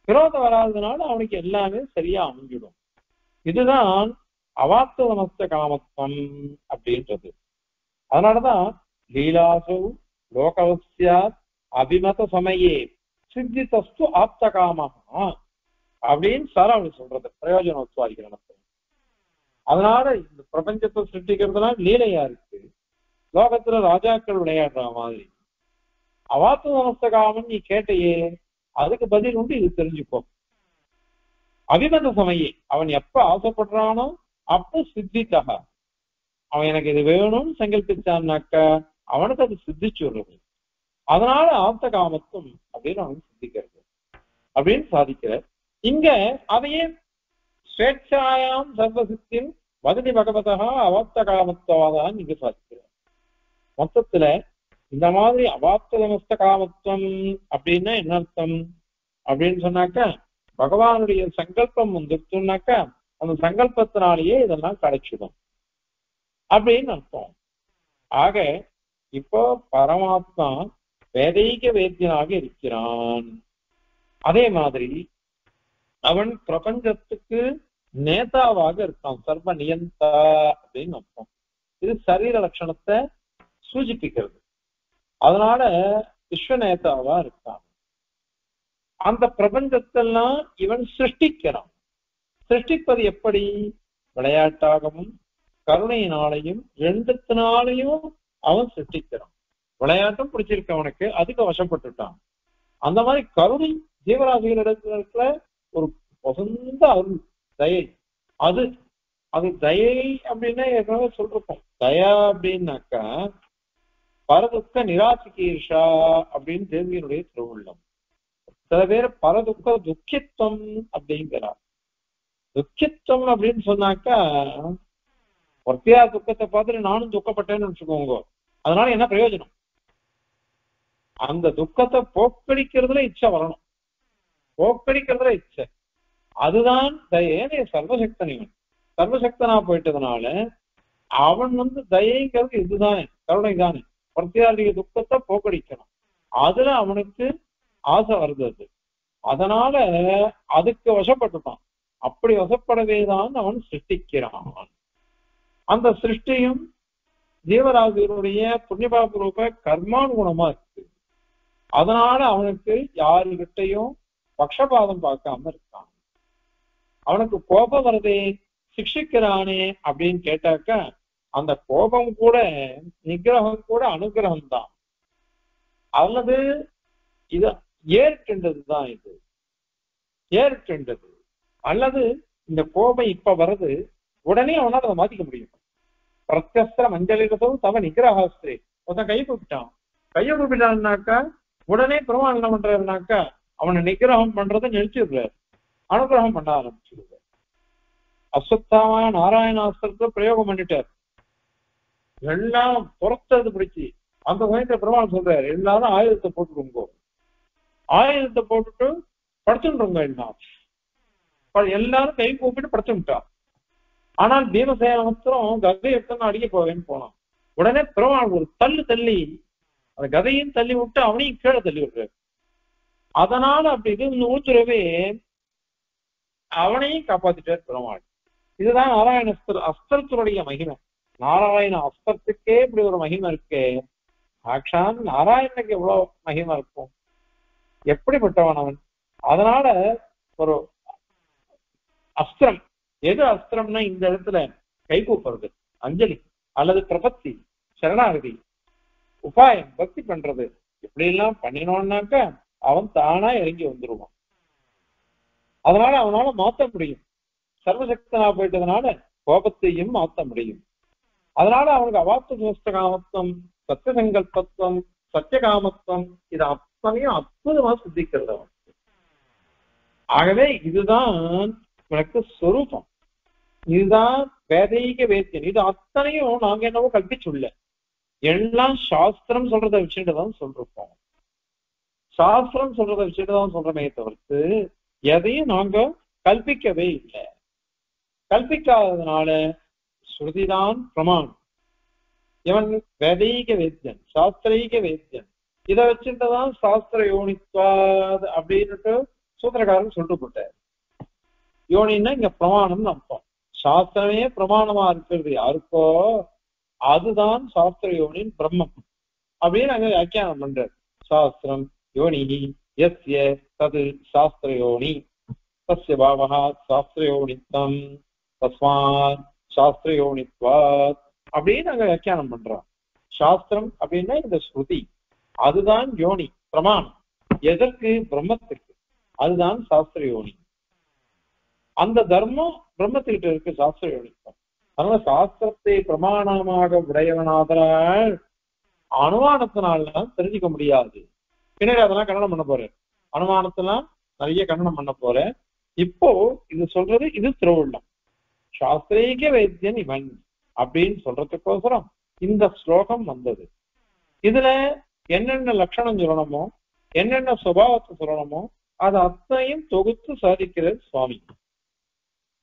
விரோதம் வராததுனால அவனுக்கு எல்லாமே சரியா அமைஞ்சிடும். இதுதான் அவாப்த காமத்துவம் அப்படின்றது. அதனாலதான் லீலாசு லோகவசியாத் அபிமத சமயே சித்திதஸ்து ஆப்த காமஹா அப்படின்னு சார் அவனுக்கு சொல்றது பிரயோஜனோத்வாதிகரணத்தை. அதனால இந்த பிரபஞ்சத்தை சிருஷ்டிக்கிறதுனா லீலையா இருக்கு. லோகத்துல ராஜாக்கள் விளையாடுற மாதிரி அவாப்த காமம் நீ கேட்டையே, அதுக்கு பதில் உண்டு. இது தெரிஞ்சுக்கோ. அபிமத சமயே அவன் எப்ப ஆசைப்படுறானோ அப்போ சித்தித்தக அவன் எனக்கு இது வேணும்னு சங்கல்பிச்சான்னாக்க அவனுக்கு அது சித்திச்சு வருது. அதனால ஆப்த காமத்துவம் அப்படின்னு அவனுக்கு சித்திக்கிறது அப்படின்னு சாதிக்கிற. இங்க அதையே ஸ்வேச்சாயாம் சர்வசித்தின் வததி பகவதா அவாப்த காமத்துவாதான் இங்க சாதிக்கிறார். மொத்தத்துல இந்த மாதிரி அவாப்த காமத்துவம் அப்படின்னா என்ன அர்த்தம் அப்படின்னு சொன்னாக்க பகவானுடைய சங்கல்பம் வந்துருச்சுன்னாக்கா அந்த சங்கல்பத்தினாலேயே இதெல்லாம் கிடைச்சிடும் அப்படின்னு அர்த்தம். ஆக இப்போ பரமாத்மா வேதைக வேத்தியனாக இருக்கிறான். அதே மாதிரி அவன் பிரபஞ்சத்துக்கு நேதாவாக இருக்கான், சர்வ நியந்தா அப்படின்னு அர்த்தம். இது சரீர லட்சணத்தை சூச்சிப்பிக்கிறது. அதனால விஸ்வநேதாவா இருக்கான். அந்த பிரபஞ்சத்தெல்லாம் இவன் சிருஷ்டிக்கிறான். சிருஷ்டிப்பது எப்படி? விளையாட்டாகவும் கருணையினாலையும் ரெண்டுத்தினாலையும் அவன் சிருஷ்டிக்கிறான். விளையாட்டும் பிடிச்சிருக்க அவனுக்கு, அதுக்கு வசப்பட்டுட்டான். அந்த மாதிரி கருணை ஜீவராசிகளிடத்துல இருக்கிற ஒரு வசந்த அருள் தயை, அது அது தயை அப்படின்னா ஏற்கனவே சொல்லிருக்கோம். தயா அப்படின்னாக்கா பரதுக்க நிராசிகீர்ஷா அப்படின்னு தேவியனுடைய திருவுள்ளம். சில பேர் பரதுக்க துக்கித்துவம் அப்படிங்கிறார். துக்கித்துவம் அப்படின்னு சொன்னாக்கா ஒருத்தியா துக்கத்தை பார்த்துட்டு நானும் துக்கப்பட்டேன்னு வச்சுக்கோங்க, அதனால என்ன பிரயோஜனம்? அந்த துக்கத்தை போக்கடிக்கிறதுல இச்சை வரணும். போக்கடிக்கிறதுல இச்சை, அதுதான் தயனே சர்வசக்தனிவன். சர்வசக்தனா போயிட்டதுனால அவன் தயைங்கிறது இதுதானே, கருணை தானே. பிரத்தியாருடைய துக்கத்தை போக்கடிக்கணும், அதுல அவனுக்கு ஆசை வருது. அதனால அதுக்கு வசப்பட்டுட்டான். அப்படி வசப்படவேதான் அவன் சிருஷ்டிக்கிறான். அந்த சிருஷ்டியும் ஜீவராசிகளுடைய புண்ணியபாப ரூப கர்மானுகுணமா இருக்கு. அதனால அவனுக்கு யாருகிட்டையும் பக்ஷபாதம் பார்க்காம இருக்கான். அவனுக்கு கோபம் வருதே, சிக்ஷிக்கிறானே அப்படின்னு கேட்டாக்க அந்த கோபம் கூட நிகிரகம் கூட அனுகிரகம் தான், அல்லது இது ஏற்கின்றதுதான். இது ஏற்கின்றது. அல்லது இந்த கோபம் இப்ப வருது, உடனே அவனால அதை மாத்திக்க முடியும். பிரத்யஸ்திர மஞ்சளிரதும் தவ நிகிரகாஸ்திரே. ஒருத்தன் கையை கூப்பிட்டான், கையை கூப்பிட்டான்னாக்கா உடனே பெருமாள் என்ன பண்றாருனாக்கா அவனை நிகிரகம் பண்றதை நிறுத்திடுறாரு, அனுகிரகம் பண்ண ஆரம்பிச்சிருவார். அஸ்வத்தாமா நாராயணாஸ்திரத்தை பிரயோகம் பண்ணிட்டார். எல்லாம் புறத்தது பிடிச்சி அந்த சமயத்துல பெருமாள் சொல்றாரு, எல்லாரும் ஆயுதத்தை போட்டுருங்கோ, ஆயுதத்தை போட்டுட்டு படுத்துருங்க. எல்லாரும் கை கூப்பிட்டு படுத்துட்டான். ஆனால் பீமசேன மாத்திரம் கதை எடுத்து அடிக்க போவேன்னு போனான். உடனே பெருமாள் ஒரு தள்ளி அந்த கதையும் தள்ளி விட்டு அவனையும் கீழே தள்ளி விடுறாரு. அதனால அப்படி இது ஊத்துறவே அவனையும் காப்பாத்திட்டார் பெருமாள். இதுதான் நாராயண அஸ்திரத்தினுடைய மகிமை. நாராயண அஸ்திரத்துக்கே இப்படி ஒரு மகிமை இருக்கு. சாட்சான் நாராயணனுக்கு எவ்வளவு மகிமை இருக்கும், எப்படிப்பட்டவன் அவன். அதனால ஒரு அஸ்திரம், எது அஸ்திரம்னா இந்த இடத்துல கை கூப்புறது, அஞ்சலி அல்லது பிரபத்தி, சரணாகதி, உபாயம், பக்தி பண்றது, இப்படி எல்லாம் பண்ணினோம்னாக்க அவன் தானா இறங்கி வந்துருவான். அதனால அவனால மாத்த முடியும். சர்வசக்தனா போயிட்டதுனால கோபத்தையும் மாத்த முடியும். அதனால அவனுக்கு அவாப்த காமத்துவம், சத்திய சங்கல்பத்துவம், சத்திய காமத்துவம் இது அத்தனையும் அற்புதமா சித்திக்கிறது அவன். ஆகவே இதுதான் உனக்கு சொரூபம், இதுதான் வேதைக வேத்தியம். இது அத்தனையும் நாங்க என்னவோ கல்பிச்சுள்ள, எல்லாம் சாஸ்திரம் சொல்றதை வச்சுட்டு தான் சொல்றோம். சாஸ்திரம் சொல்றதை வச்சுட்டு தான் சொல்றமே தவிர்த்து எதையும் நாங்க கல்பிக்கவே இல்லை. கல்பிக்காததுனால ஸ்ருதிதான் பிரமாணம். இவன் வேதைக வேத்தியன், சாஸ்திரீக வேத்தியன், இதை வச்சுட்டுதான் சாஸ்திர யோனித்வாத் அப்படின்னுட்டு சூத்திரக்காரன் சொல்லிட்டு போட்டார். யோனின்னா இங்க பிரமாணம்னு அர்த்தம். சாஸ்திரமே பிரமாணமா இருக்கிறது யாருக்கோ அதுதான் சாஸ்திர யோனின் பிரம்மம் அப்படின்னு அங்க வியாக்கியானம் பண்றாரு. சாஸ்திரம் யோனி எஸ்ய தது சாஸ்திர யோனி தஸ்ய பாவஹா சாஸ்திர யோனித்தம் தஸ்மாத் சாஸ்திர யோனித்வாத் அப்படின்னு அங்க வியாக்கியானம் பண்றோம். சாஸ்திரம் அப்படின்னா இந்த ஸ்ருதி, அதுதான் யோனி பிரமாணம். எதற்கு? பிரம்மத்துக்கு. அதுதான் சாஸ்திர யோனி. அந்த தர்மம் பிரம்மத்துக்கிட்ட இருக்கு, சாஸ்திர யோனித்தம். அதனால சாஸ்திரத்தை பிரமாணமாக உடையவனாதலால் அனுமானத்தினால்தான் தெரிஞ்சுக்க முடியாது. பின்னாடி அதெல்லாம் கண்டனம் பண்ண போறேன், அனுமானத்தெல்லாம் நிறைய கண்டனம் பண்ண போறேன். இப்போ இது சொல்றது இது திருவுள்ளம். சாஸ்திரீக வேத்தியன் இவன் அப்படின்னு சொல்றதுக்கோசரம் இந்த ஸ்லோகம் வந்தது. இதுல என்னென்ன லட்சணம் சொல்லணுமோ, என்னென்ன சுபாவத்தை சொல்லணுமோ அது அத்தனையும் தொகுத்து சாதிக்கிறது சுவாமி.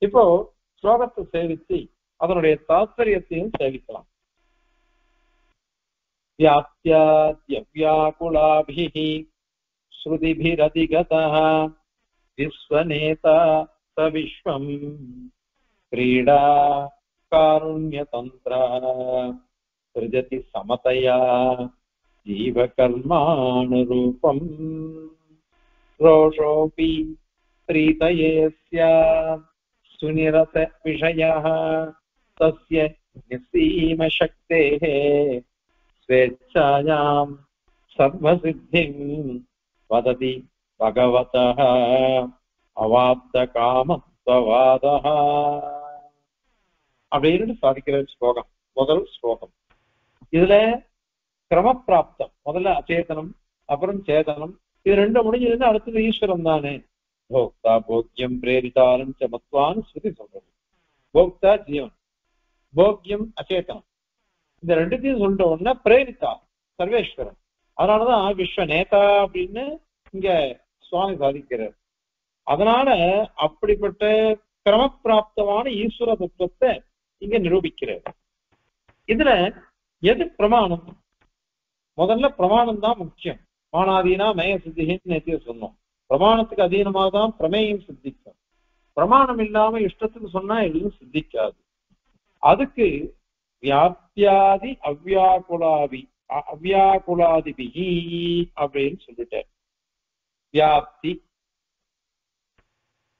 இப்போ ஸ்லோகத்தை சேவித்து அதனுடைய தாத்பரியத்தையும் சேவிக்கலாம். வியாப்தியாத்யவ்யாகுலாபிஹி ஸ்ருதிபிரதிகதஹ விஸ்வநேதா சவிஸ்வம் கிரீடா காருண்யதந்திர சிருஜதி சமதயா ஜீவகர்மானுரூபம் ரோஷோபி பிரீதயேஸ்ய சுனிரத விஷயः தஸ்ய நிசீம சக்தேः ஸ்வேச்சாயாம் சர்வசித்திம் வததி பகவதः அவாப்த காமத்வவாதः அப்படின்னு சாதிக்கிற ஸ்லோகம். முதல் ஸ்லோகம் இதுல கிரமப்பிராப்தம், முதல்ல அச்சேதனம் அப்புறம் சேதனம், இது ரெண்டு முடிஞ்சதுன்னா அடுத்தது ஈஸ்வரம் தானே. போக்தா போக்யம் பிரேரிதாரம் மத்வான்னு ஸ்ருதி சொல்றது. போக்தா ஜீவன், போக்யம் அச்சேதனம், இந்த ரெண்டுத்தையும் சொல்லிட்ட உடனே பிரேரிதா சர்வேஸ்வரன். அதனாலதான் விஸ்வ நேதா அப்படின்னு இங்க சுவாமி சாதிக்கிறார். அதனால அப்படிப்பட்ட கிரமப்பிராப்தமான ஈஸ்வர தத்துவத்தை இங்க நிரூபிக்கிறார். இதுல எது பிரமாணம்? முதல்ல பிரமாணம் தான் முக்கியம். மானாதீனா மேய சித்திகின்னு நேற்று சொன்னோம். பிரமாணத்துக்கு அதீனமாக தான் பிரமேயம் சித்திக்கும். பிரமாணம் இல்லாம இஷ்டத்துக்கு சொன்னா எதுவும் சித்திக்காது. அதுக்கு வியாப்தியாதி அவ்யாகுலாதிபிகி அப்படின்னு சொல்லிட்டார். வியாப்தி,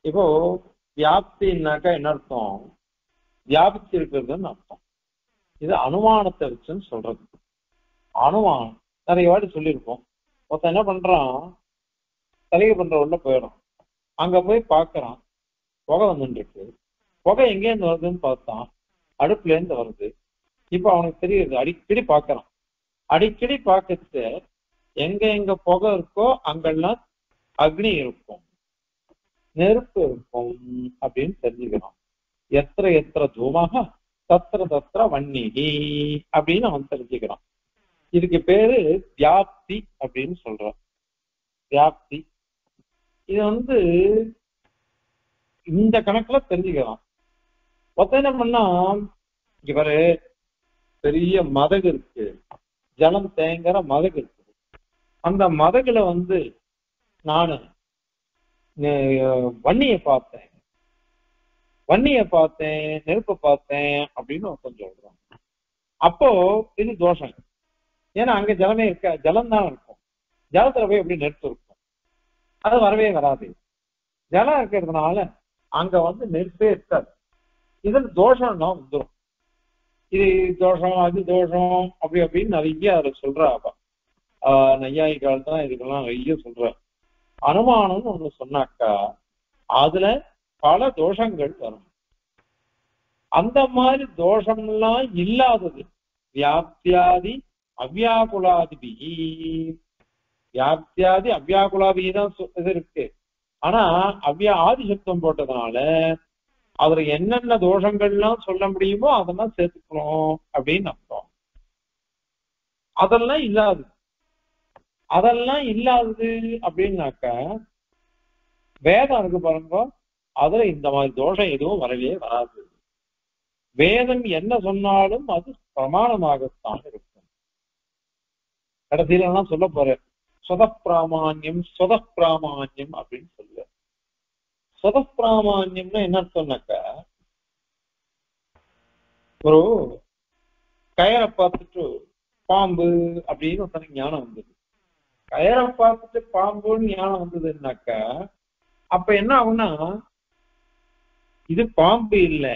இப்போ வியாப்தின்னாக்கா என்ன அர்த்தம்? வியாபித்து இருக்கிறதுன்னு அர்த்தம். இது அனுமானத்தை வச்சுன்னு சொல்றது. அனுமானம் நிறைய வாட்டி சொல்லியிருக்கோம். ஒருத்தன் என்ன பண்றான், தலையை பண்ற உள்ள போயிடும். அங்க போய் பாக்குறான், புகை வந்துட்டு இருக்கு. புகை எங்கேருந்து வருதுன்னு பார்த்தான், அடுப்புல இருந்து வருது. இப்ப அவனுக்கு தெரியுது, அடிக்கடி பாக்குறான். அடிக்கடி பார்க்கறது எங்க எங்க புகை இருக்கோ அங்கெல்லாம் அக்னி இருக்கும், நெருப்பு இருக்கும் அப்படின்னு தெரிஞ்சுக்கிறான். எத்திர எத்திர தூமாக தத்திர தத்திர வன்னிகி அப்படின்னு அவன் தெரிஞ்சுக்கிறான். இதுக்கு பேரு வியாப்தி அப்படின்னு சொல்றான். வியாப்தி இது இந்த கணக்குல தெரிஞ்சுக்கலாம். ஒருத்தன் என்ன பண்ணா, இவரு பெரிய மதகு இருக்கு, ஜலம் தேங்குற மதகு இருக்கு. அந்த மதகுல நானு வன்னியை பார்த்தேன், நெருப்பை பார்த்தேன் அப்படின்னு ஒருத்தன் சொல்றான். அப்போ இது தோஷம். ஏன்னா அங்க ஜலமே இருக்க, ஜலம் தான் இருக்கும். ஜலத்துல போய் எப்படி நெருப்பு இருக்கும்? அது வரவே வராது. ஜலம் இருக்கிறதுனால அங்க நெருப்பே இருக்காது. இதுல தோஷம்னா வந்துடும். இது தோஷம், அது தோஷம், அப்படி அப்படின்னு நிறைய அதை சொல்றா. நையாயி காலத்தான் இதுக்கெல்லாம் நிறைய சொல்ற. அனுமானம்னு ஒண்ணு சொன்னாக்கா அதுல பல தோஷங்கள் வரும். அந்த மாதிரி தோஷம்லாம் இல்லாதது வியாப்தியாதி அவ்யாகுலாதிபி. வியாப்தியாதி அவ்யாகுலாதிபி தான் இது இருக்கு. ஆனா ஆதிசப்தம் போட்டதுனால அதுல என்னென்ன தோஷங்கள்லாம் சொல்ல முடியுமோ அதெல்லாம் சேர்த்துக்கணும் அப்படின்னு அர்த்தம். அதெல்லாம் இல்லாது. அதெல்லாம் இல்லாதது அப்படின்னாக்க வேதம் இருக்கு பாருங்க, அதுல இந்த மாதிரி தோஷம் எதுவும் வரவே வராது. வேதம் என்ன சொன்னாலும் அது பிரமாணமாகத்தான் இருக்கும். கடைசியில எல்லாம் சொல்ல போற சொதப்பிராமான்யம் சொதப்பிராமான்யம் அப்படின்னு சொல்லுவ. சொதப்பிராமான்யம்னா என்ன சொன்னாக்கா, ஒரு கயரை பார்த்துட்டு பாம்பு அப்படின்னு ஒருத்தனுக்கு ஞானம் வந்தது. கயரை பார்த்துட்டு பாம்புன்னு ஞானம் வந்ததுன்னாக்கா அப்ப என்ன ஆகும்னா இது பாம்பு இல்லை,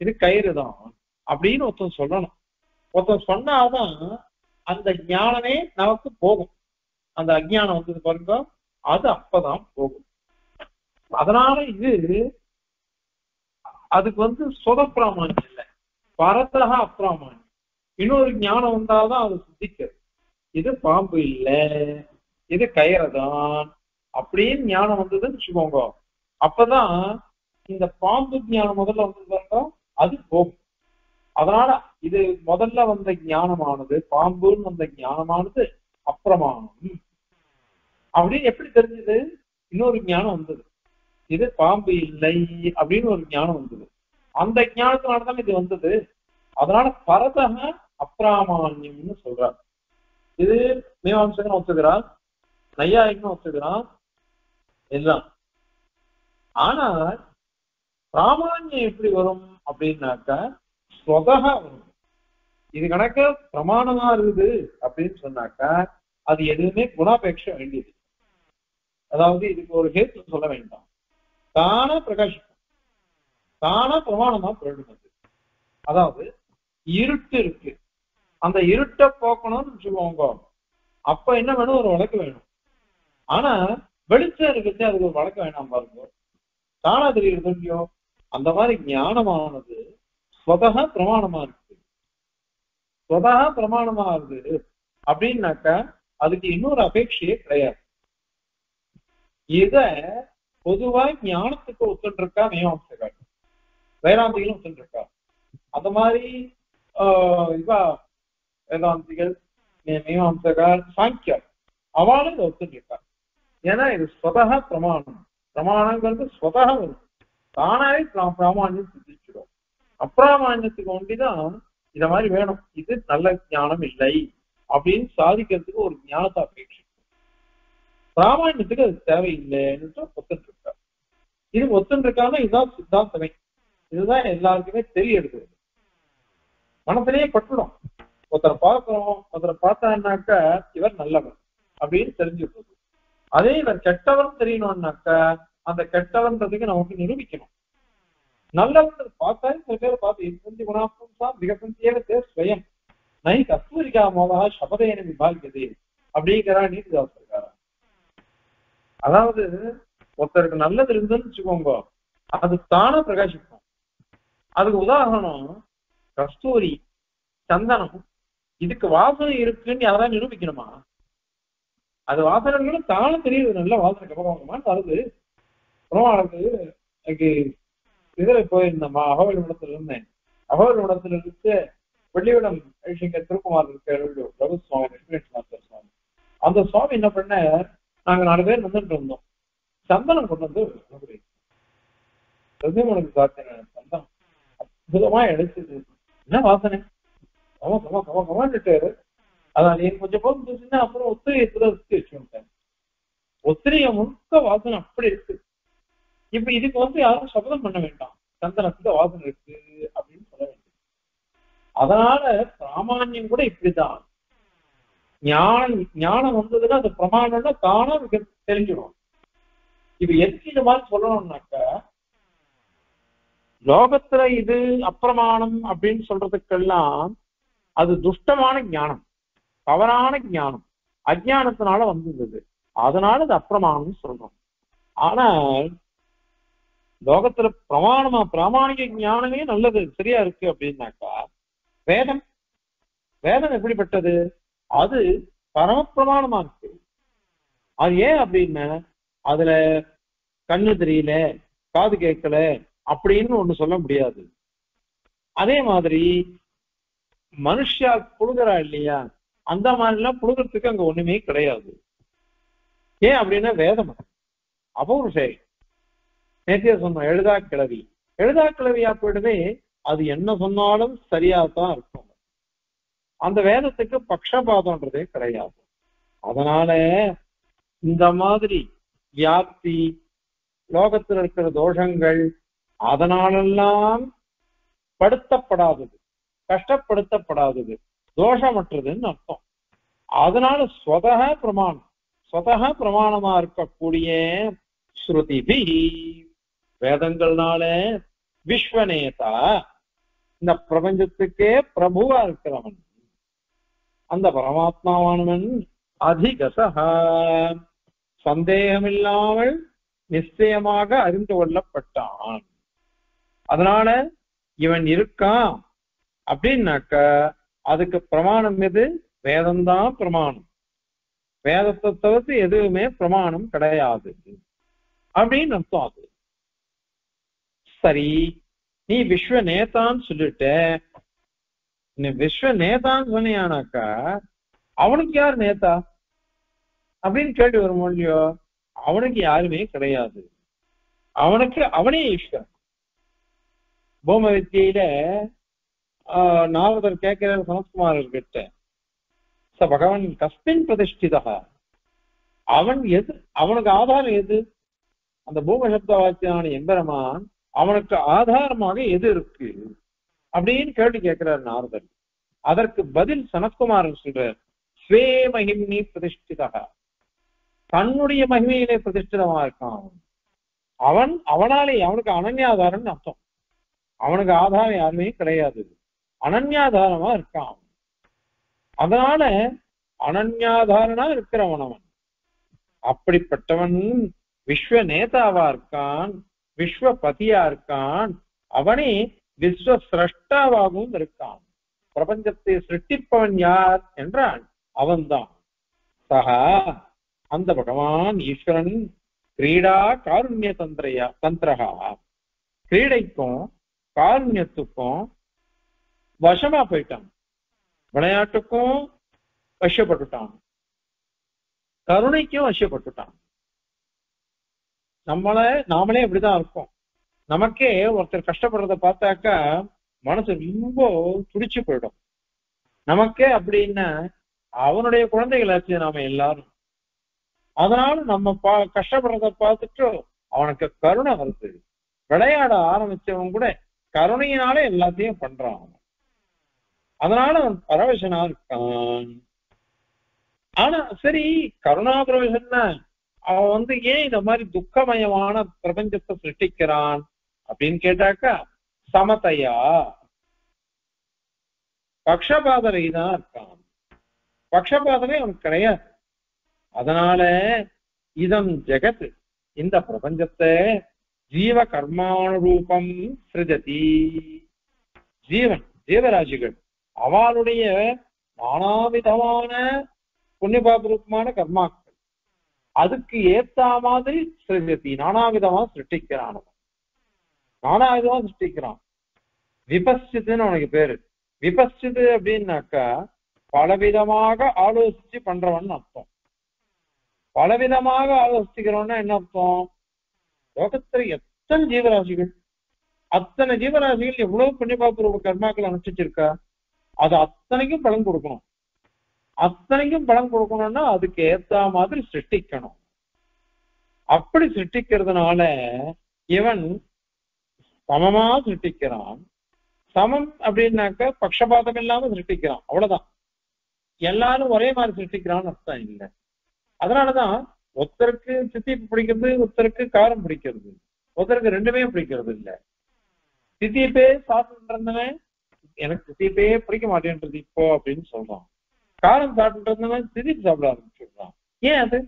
இது கயிறு தான் அப்படின்னு ஒருத்தன் சொல்லணும். ஒருத்தன் சொன்னாதான் அந்த ஞானமே நமக்கு போகும். அந்த அஜ்ஞானம் வந்தது பாருங்க, அது அப்பதான் போகும். அதனால இது அதுக்கு சொதப்பிராமான்யம் இல்லை, பரத்தக அப்பிராமான்யம். இன்னொரு ஞானம் வந்தாதான் அது சித்திக்கிறது. இது பாம்பு இல்லை, இது கயிறு தான் அப்படின்னு ஞானம் வந்ததுன்னு வச்சுக்கோங்க. அப்பதான் இந்த பாம்பு ஞானம் முதல்ல வந்தது அது போகும். அதனால இது முதல்ல வந்த ஞானமானது, பாம்புன்னு வந்த ஞானமானது அப்பிரமாணம் அப்படின்னு எப்படி தெரிஞ்சது? இன்னொரு ஞானம் வந்தது, இது பாம்பு இல்லை அப்படின்னு ஒரு ஞானம் வந்தது. அந்த ஞானத்தினாலதான் இது வந்தது. அதனால பரதக அப்பிராமான்யம்னு சொல்றார். இது மீமாம்சகன் ஒத்துக்கிறான், நையாயிகனும் ஒத்துக்கிறான் எல்லாம். ஆனால் பிராமான்யம் எப்படி வரும் அப்படின்னாக்கா ஸ்வதக வரும். இது கணக்க பிரமாணமா இருக்குது அப்படின்னு சொன்னாக்கா அது எதுவுமே குணாபேட்சம் வேண்டியது. அதாவது இதுக்கு ஒரு ஹேத்து சொல்ல வேண்டாம், தானா பிரகாசிக்கும், தானா பிரமாணமா போயிடும். அதாவது இருட்டு இருக்கு, அந்த இருட்டை போக்கணும்னு வச்சுக்கோங்க, அப்ப என்ன வேணும்? ஒரு வழக்கு வேணும். ஆனா வெளிச்சம் இருக்குச்சு, அதுக்கு ஒரு வழக்கு வேணாம் பாருங்க, தானா தெரியுது இல்லையோ. அந்த மாதிரி ஞானமானது ஸ்வதக பிரமாணமா இருக்கு. ஸ்வதக பிரமாணமா இருக்கு அப்படின்னாக்கா அதுக்கு இன்னொரு அபேட்சையே கிடையாது. இத பொதுவா ஞானத்துக்கு ஒத்துட்டு இருக்கா மீமாம்சகர், வேதாந்திகளும் ஒத்துட்டு இருக்கா. அந்த மாதிரி இவா வேதாந்திகள், மீமாம்சகர், சாங்கியர் அவளும் இதை ஒத்துட்டு இருக்கா. ஏன்னா இது ஸ்வதக பிரமாணம். பிரமாணங்கிறது ஸ்வதக வரும், தானாவே பிராமான்யம் சித்திச்சிடும். அப்பிராமான்யத்துக்கு ஒண்டிதான் இத மாதிரி வேணும், இது நல்ல ஞானம் இல்லை அப்படின்னு சாதிக்கிறதுக்கு ஒரு ஞானத்தை அபேட்சிக்கும். பிராமான்யத்துக்கு அது தேவையில்லைன்னு ஒத்துட்டு இருக்கா. இது ஒத்துட்டு இருக்காங்க. இதுதான் சித்தாந்தமே, இதுதான் எல்லாருக்குமே தெரியறது. மனத்திலேயே பட்டுடும். ஒருத்தரை பார்க்கிறோம், ஒருத்தரை பார்த்தான்னாக்கா இவர் நல்லவர் அப்படின்னு தெரிஞ்சுக்கிறது. அதே இவர் கெட்டவன் தெரியணும்னாக்கா அந்த கெட்டவன்றதுக்கு நமக்கு நிரூபிக்கணும். நல்லவன் பார்த்தா சில பேரை பார்த்து இருபத்தி குணாத்தான் மிகப்பந்தியே ஸ்வயம் நை கஸ்தூரிகா மோதா சபதேன விபாகியதே அப்படிங்கிறா நீதிதாசர் இருக்காரா. அதாவது ஒருத்தருக்கு நல்லது இருந்துன்னு வச்சுக்கோங்க, அது தானே பிரகாசிக்கும். அதுக்கு உதாரணம் கஸ்தூரி, சந்தனம், இதுக்கு வாசனை இருக்குன்னு யாராவது நிரூபிக்கணுமா? அது வாசனைகளும் தானே தெரியுது, நல்ல வாசனை கபகமான்னு வருது. எனக்கு இதுல போயிருந்தேம்மா, அகவல் இடத்துல இருந்தேன். அகவல் இடத்துல இருக்கு வெள்ளிவிடம் திருக்குமார் இருக்க பிரபு சுவாமி, லட்சுமி சுவாமி. அந்த சுவாமி என்ன பண்ண, நாங்க 4 பேர் வந்துட்டு இருந்தோம். சந்தனம் கொண்டு வந்து பிரதிமனுக்கு சாத்தின சந்தனம் அற்புதமா எடுத்துது. என்ன வாசனை, கமாண்டுட்டாரு. அதான் நீ கொஞ்சம் போது சொன்னா அப்புறம் ஒத்திரியத்துல வச்சுட்டேன். ஒத்திரிய முழுக்க வாசனை அப்படி இருக்கு. இப்ப இதுக்கு யாரும் சபதம் பண்ண வேண்டாம், சந்தனத்துல வாசனை இருக்கு அப்படின்னு சொல்ல வேண்டியது. அதனால பிராமான்யம் கூட இப்படிதான். ஞானம் வந்ததுன்னா அது பிரமாணம்னா தானா தெரிஞ்சிடும். இப்ப எதுக்கு இந்த மாதிரி சொல்லணும்னாக்கா, லோகத்துல இது அப்பிரமாணம் அப்படின்னு சொல்றதுக்கெல்லாம் அது துஷ்டமான ஞானம், தவறான ஞானம், அஜ்ஞானத்தினால வந்தது. அதனால அது அப்பிரமாணம்னு சொல்றோம். ஆனால் லோகத்துல பிராமாணிக ஞானமே நல்லது, சரியா இருக்கு அப்படின்னாக்கா வேதம் வேதம் எப்படிப்பட்டது? அது பரமப்பிரமாணமா இருக்கு. அது ஏன் அப்படின்னா அதுல கண்ணு தெரியல, காது கேட்கல அப்படின்னு ஒண்ணு சொல்ல முடியாது. அதே மாதிரி மனுஷா புழுகிறா இல்லையா, அந்த மாதிரிலாம் புழுகிறதுக்கு அங்க ஒண்ணுமே கிடையாது. ஏன் அப்படின்னா வேதம் அபௌருஷே. நேற்றைய சொன்னோம் எழுதா கிளவி. எழுதா கிளவியா போயிடுவே, அது என்ன சொன்னாலும் சரியாதான் இருக்கும். அந்த வேதத்துக்கு பக்ஷபாதம்ன்றதே கிடையாது. அதனால இந்த மாதிரி வியாப்தி, லோகத்தில் இருக்கிற தோஷங்கள் அதனாலெல்லாம் படுத்தப்படாதது, கஷ்டப்படுத்தப்படாதது, தோஷமற்றதுன்னு அர்த்தம். அதனால ஸ்வதக பிரமாணம், ஸ்வதக பிரமாணமா இருக்கக்கூடிய ஸ்ருதிபி, வேதங்கள்னால விஸ்வநேதா, இந்த பிரபஞ்சத்துக்கே பிரபுவா இருக்கிறவன் அந்த பரமாத்மாவானவன் அதிகசகா, சந்தேகமில்லாமல் நிச்சயமாக அறிந்து கொள்ளப்பட்டான். அதனால இவன் இருக்கான் அப்படின்னாக்க அதுக்கு பிரமாணம் எது? வேதம்தான் பிரமாணம். வேதத்தை தவிர்த்து எதுவுமே பிரமாணம் கிடையாது அப்படின்னு அர்த்தம். அது சரி, நீ விஸ்வ நேதான்னு சொல்லிட்ட, நீ விஸ்வ நேதான்னு சொன்னியானாக்கா அவனுக்கு யார் நேதா அப்படின்னு கேட்டு வரும் இல்லையோ? அவனுக்கு யாருமே கிடையாது. அவனுக்கு அவனே ஈஸ்வரன். பூம வித்தியில நாரதர் கேட்கிற சனத்குமாரர் கிட்ட, ச பகவான் கஸ்மின் பிரதிஷ்டிதா, அவன் எது, அவனுக்கு ஆதாரம் எது? அந்த பூம சப்த வாக்கியான எம்பெருமான் அவனுக்கு ஆதாரமாக எது இருக்கு அப்படின்னு கேள்வி கேட்கிறார் நாரதர். அதற்கு பதில் சனத்குமாரன் சொல்றார், ஸ்வே மகிம்னி பிரதிஷ்டிதா, தன்னுடைய மகிமையிலே பிரதிஷ்டிதமா இருக்கான் அவன். அவனாலே அவனுக்கு அனன்யாதாரம்னு அர்த்தம். அவனுக்கு ஆதாரம் யாருமே கிடையாது, அனன்யாதாரமா இருக்கான். அதனால அனன்யாதாரனா இருக்கிறவன் அவன். அப்படிப்பட்டவன் விஸ்வ நேதாவா இருக்கான், விஸ்வபதியா இருக்கான். அவனே விஸ்வ சிரஷ்டாவாகவும் இருக்கான். பிரபஞ்சத்தை சிருஷ்டிப்பவன் யார் என்றால் அவன்தான். சகா, அந்த பகவான் ஈஸ்வரன் கிரீடா காருண்ய தந்திரகா, கிரீடைக்கும் காருண்யத்துக்கும் வசமா போயிட்டான். விளையாட்டுக்கும் வசப்பட்டுட்டான், கருணைக்கும் வசப்பட்டுட்டான். நாமளே இப்படிதான் இருக்கோம். நமக்கே ஒருத்தர் கஷ்டப்படுறத பார்த்தாக்கா மனசு ரொம்ப துடிச்சு போயிடும். நமக்கே அப்படின்னா அவனுடைய குழந்தைகளாச்சு நாம எல்லாரும். அதனால நம்ம கஷ்டப்படுறத பார்த்துட்டு அவனுக்கு கருணை வருது. விளையாட ஆரம்பிச்சவன் கூட கருணையினால எல்லாத்தையும் பண்றான். அதனால அவன் பரவசனா இருக்கான். ஆனா சரி, கருணா பரவசன்னா அவன் ஏன் இந்த மாதிரி துக்கமயமான பிரபஞ்சத்தை சிருஷ்டிக்கிறான் அப்படின்னு கேட்டாக்கா, சமதையா பக்ஷபாதரை தான் இருக்கான். பக்ஷபாதமே அவனுக்கு கிடையாது. அதனால இதம் ஜெகத், இந்த பிரபஞ்சத்தை ஜீவ கர்மானுரூபம் சிருஜதி, ஜீவன் ஜீவராசிகள் அவளுடைய நானாவிதமான புண்ணியபாபரூபமான கர்மாக்கள் அதுக்கு ஏத்த மாதிரி சிருஜதி, நானாவிதமா சிருஷ்டிக்கிறான். நானாவிதமா சிருஷ்டிக்கிறான். விபஸ்சித்துன்னு அவனுக்கு பேரு. விபஸ்சித்து அப்படின்னாக்கா பலவிதமாக ஆலோசிச்சு பண்றவன் அர்த்தம். பலவிதமாக ஆலோசிக்கிறோம்னா என்ன அர்த்தம்? லோகத்துல எத்தனை ஜீவராசிகள், அத்தனை ஜீவராசிகள் எவ்வளவு புண்ணியபாபூர்வ கர்மாக்கள் அனுஷ்டிச்சிருக்கா, அது அத்தனைக்கும் பலன் கொடுக்கணும். அத்தனைக்கும் பலன் கொடுக்கணும்னா அதுக்கு ஏத்த மாதிரி சிருஷ்டிக்கணும். அப்படி சிருஷ்டிக்கிறதுனால இவன் சமமா சிருஷ்டிக்கிறான். சமம் அப்படின்னாக்க பக்ஷபாதம் இல்லாம சிருஷ்டிக்கிறான், அவ்வளவுதான். எல்லாரும் ஒரே மாதிரி சிருஷ்டிக்கிறான்னு அர்த்தம் இல்லை. அதனாலதான் ஒருத்தருக்கு சித்திப்பு பிடிக்கிறது, ஒருத்தருக்கு காரம் பிடிக்கிறது, ஒருத்தருக்கு ரெண்டுமே பிடிக்கிறது இல்லை. சித்திப்பே சாப்பிட்டு இருந்தவன் எனக்கு சித்திப்பே பிடிக்க மாட்டேன்றது இப்போ அப்படின்னு சொல்றான். காரம் சாப்பிட்டு இருந்தவன் சித்திப்பு சாப்பிட ஆரம்பிச்சுடுறான். ஏன் அது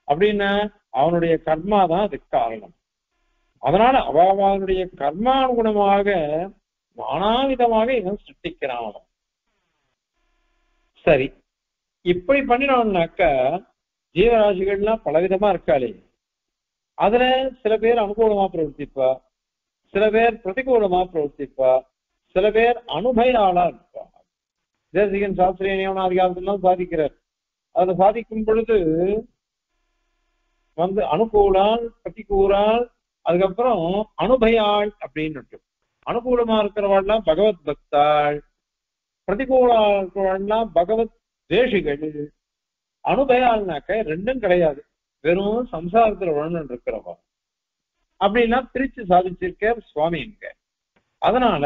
அப்படின்னா அவனுடைய கர்மா தான் அதுக்கு காரணம். அதனால அவனுடைய கர்மானுகுணமாக நானாவிதமாக இவன் சிருஷ்டிக்கிறான் அவன். சரி, இப்படி பண்ணினோம்னாக்க ஜீவராசிகள்லாம் பலவிதமா இருக்காளே, அதுல சில பேர் அனுகூலமா பிரவர்த்திப்பா, சில பேர் பிரதிகூலமா பிரவர்த்திப்பா, சில பேர் அனுபயாளா இருப்பா. தேசிகன் சாஸ்திரிய நியமனாதிகாரத்திலாம் சாதிக்கிறார். அதை சாதிக்கும் பொழுது அனுகூலால் பிரதிகூலால் அதுக்கப்புறம் அனுபயாள் அப்படின்னு அனுகூலமா இருக்கிறவாள்லாம் பகவத் பக்தாள், பிரதிகூலா இருக்கிறவாள்லாம் பகவத் தேசிகள். அனுபயாள்னாக்க ரெண்டும் கிடையாது, வெறும் சம்சாரத்துல உழன்னு இருக்கிறவா அப்படின்னா பிரிச்சு சாதிச்சிருக்கார் சுவாமி இங்க. அதனால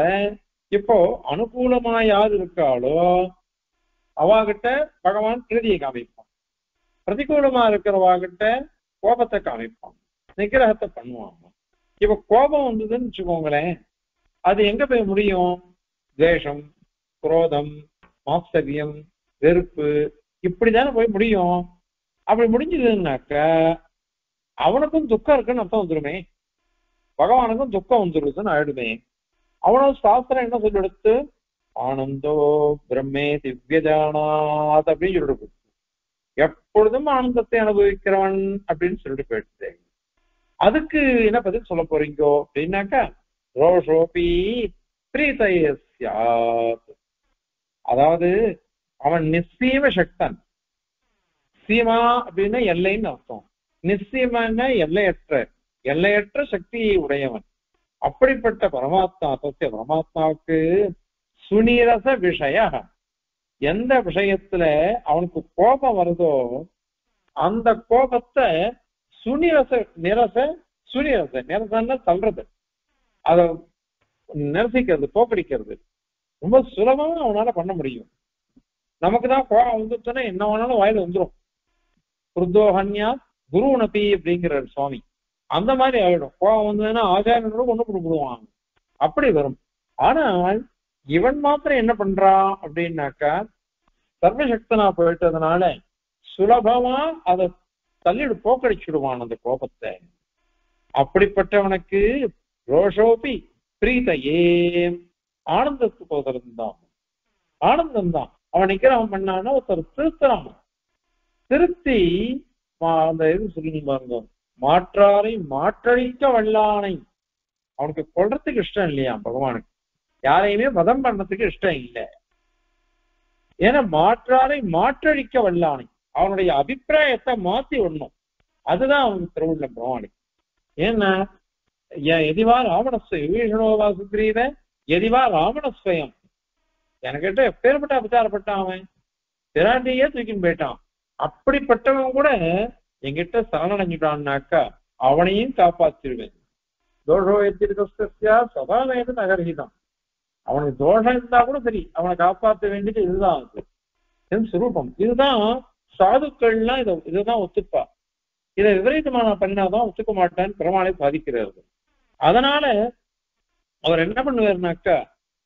இப்போ அனுகூலமா யார் இருக்காளோ அவாகிட்ட பகவான் பிரீதியை காமிப்பான், பிரதிகூலமா இருக்கிறவாகிட்ட கோபத்தை காமிப்பான், நிகிரகத்தை பண்ணுவாங்க. இப்ப கோபம் வந்ததுன்னு வச்சுக்கோங்களேன், அது எங்க போய் முடியும்? துவேஷம், குரோதம், மாத்சரியம், வெறுப்பு, இப்படிதானே போய் முடியும். அப்படி முடிஞ்சதுன்னாக்க அவனுக்கும் துக்கம் இருக்குன்னு அர்த்தம் வந்துருமே, பகவானுக்கும் துக்கம் வந்துருதுன்னு ஆயிடுமே. அவனும் சாஸ்திரம் என்ன சொல்லி எடுத்து ஆனந்தோ பிரம்மே திவ்யஜானாத் அப்படின்னு சொல்லிட்டு எப்பொழுதும் ஆனந்தத்தை அனுபவிக்கிறவன் அப்படின்னு சொல்லிட்டு போயிடுச்சு. அதுக்கு என்ன பதில் சொல்ல போறீங்கோ அப்படின்னாக்கா ரோஷோபி பிரீதயஸ்யாத், அதாவது அவன் நிச்சயம சக்தன். சீமா அப்படின்னா எல்லைன்னு அர்த்தம், நிச்சயமான எல்லையற்ற சக்தியை உடையவன். அப்படிப்பட்ட பரமாத்மா சத்திய பரமாத்மாவுக்கு சுனிரச விஷய, எந்த விஷயத்துல அவனுக்கு கோபம் வருதோ அந்த கோபத்தை நிரசன்னா தள்ளுறது, அதை நிரசிக்கிறது, போக்கடிக்கிறது ரொம்ப சுலபமா அவனால பண்ண முடியும். நமக்குதான் கோபம் வந்துச்சுன்னா என்ன வேணாலும் வாயில வந்துடும். குருதோஹன்யா குருநபி அப்படிங்கிறார் சுவாமி. அந்த மாதிரி ஆயிடும். கோபம் வந்ததுன்னா ஆச்சாரியனோட கொண்டு கொடுத்துடுவாங்க, அப்படி வரும். ஆனால் இவன் மாத்திரம் என்ன பண்றான் அப்படின்னாக்கா சர்வசக்தனா போயிட்டதுனால சுலபமா அதை தள்ளிடு, போக்கடிச்சுடுவான் அந்த கோபத்தை. அப்படிப்பட்டவனுக்கு ரோஷோபி பிரீதையே, ஆனந்தத்துக்கு தான், ஆனந்தம் தான். அவன் நிக்கிறவன் பண்ணான்னா ஒருத்தர் திருத்தறான், திருத்தி அந்த இது சொல்லி பாருங்க, மாற்றாரை மாற்றழிக்க வல்லானை. அவனுக்கு கொள்றதுக்கு இஷ்டம் இல்லையா பகவானுக்கு, யாரையுமே வதம் பண்றதுக்கு இஷ்டம் இல்லை. ஏன்னா மாற்றாரை மாற்றழிக்க வல்லானை, அவனுடைய அபிப்பிராயத்தை மாத்தி விடணும், அதுதான் அவனுக்கு திருவுள்ள பகவானுக்கு. ஏன்னா எதிவா ராவணஸ்வீஷணோவா சுக்ரீவ எதிவா ராவணஸ்வயம், எனக்கிட்ட எப்பேற்பட்ட அபச்சாரப்பட்டான் அவன், பிராண்டியே தூக்கின்னு போயிட்டான். அப்படிப்பட்டவன் கூட என்கிட்ட சரணடைஞ்சுட்டான்னாக்கா அவனையும் காப்பாற்றிடுவேன். தோஷோ எத்திருக்கா சதானேது நகர்கிதான், அவனுக்கு தோஷம் இருந்தா கூட சரி அவனை காப்பாற்ற வேண்டியது இதுதான் என் சுரூபம். இதுதான் சாதுக்கள்லாம் இதுதான் ஒத்துப்பா. இதை விபரீதமான பண்ணினாதான் ஒத்துக்க மாட்டேன்னு பெருமாளை சாதிக்கிறார்கள். அதனால அவர் என்ன பண்ணுவாருனாக்கா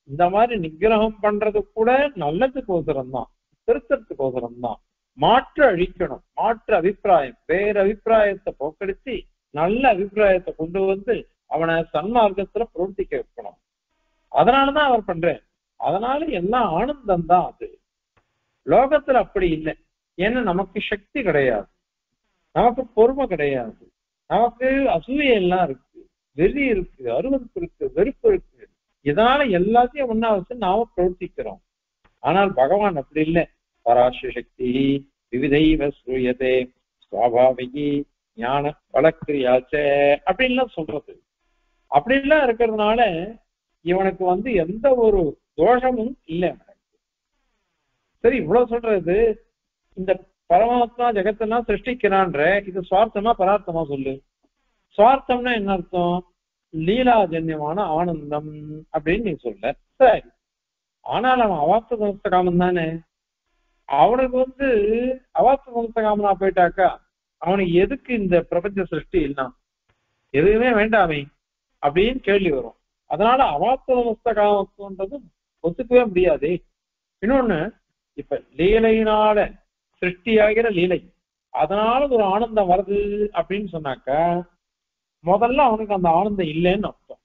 இந்த மாதிரி நிகிரகம் பண்றது கூட நல்லதுக்கோசரம் தான், திருத்தத்துக்கோசரம் தான். மாற்று அழிக்கணும், மாற்று அபிப்பிராயம், வேற அபிப்பிராயத்தை போக்கடிச்சு நல்ல அபிப்பிராயத்தை கொண்டு வந்து அவனை சன்மார்க்கத்துல பிரவர்த்திக்க வைக்கணும். அதனாலதான் அவர் பண்றார். அதனால எல்லாம் ஆனந்தம் தான். அது லோகத்துல அப்படி இல்லை. ஏன்னா நமக்கு சக்தி கிடையாது, நமக்கு பொறுமை கிடையாது, நமக்கு அசூயை எல்லாம் இருக்கு, வெறி இருக்கு, அருவருப்பு இருக்கு, வெறுப்பு இருக்கு. இதனால எல்லாத்தையும் ஒன்னா வச்சு நாம பிரவர்த்திக்கிறோம். ஆனால் பகவான் அப்படி இல்லை. பராச சக்தி விவிதைவ ஸ்ரூயதே சுவாபாவிகி ஞான வழக்கிரியாச்ச அப்படின்லாம் சொல்றது. அப்படின்லாம் இருக்கிறதுனால இவனுக்கு எந்த ஒரு தோஷமும் இல்லை. சரி, இவ்வளவு சொல்றது, இந்த பரமாத்மா ஜெகத்தெல்லாம் சிருஷ்டிக்கிறான்ற இது சுவார்த்தமா பரார்த்தமா சொல்லு. சுவார்த்தம்னா என்ன அர்த்தம்? லீலாஜன்யமான ஆனந்தம் அப்படின்னு நீ சொல்ல. சரி, ஆனால் அவன் அவாப்த சமஸ்த காமன் தானே. அவனுக்கு அவாப்த சமஸ்த காமனா போயிட்டாக்கா அவனுக்கு எதுக்கு இந்த பிரபஞ்ச சிருஷ்டி இல்லை, எதுவுமே வேண்டாமே அப்படின்னு கேள்வி வரும். அதனால அவாப்த சமஸ்த காமத்துவன்றது ஒத்துக்கவே முடியாது. இன்னொன்னு, இப்ப லீலையினால சிருஷ்டியாகிற லீலை, அதனால ஒரு ஆனந்தம் வருது அப்படின்னு சொன்னாக்கா முதல்ல அவனுக்கு அந்த ஆனந்தம் இல்லைன்னு அர்த்தம்.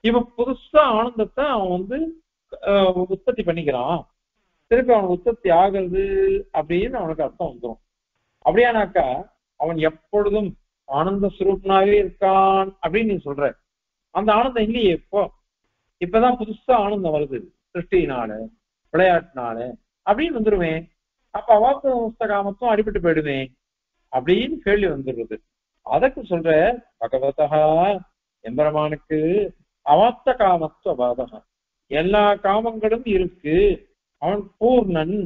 இப்ப புதுசா ஆனந்தத்தை அவன் உற்பத்தி பண்ணிக்கிறான், திருப்பி அவனுக்கு உற்பத்தி ஆகுறது அப்படின்னு அவனுக்கு அர்த்தம் வந்துடும். அப்படியானாக்கா அவன் எப்பொழுதும் ஆனந்த சுரூப்னாவே இருக்கான் அப்படின்னு நீ சொல்ற. அந்த ஆனந்தம் இல்லையே இப்போ. இப்பதான் புதுசா ஆனந்தம் வருது சிருஷ்டினால, விளையாட்டுனால அப்படின்னு வந்துருவேன். அப்ப அவாப்த காமத்தும் அடிபட்டு போயிடுவேன் அப்படின்னு கேள்வி வந்துடுறது. அதற்கு சொல்ற பகவதா எம்பெருமானுக்கு அவாப்த காமத்துவ பாதகம், எல்லா காமங்களும் இருக்கு, அவன் பூர்ணன்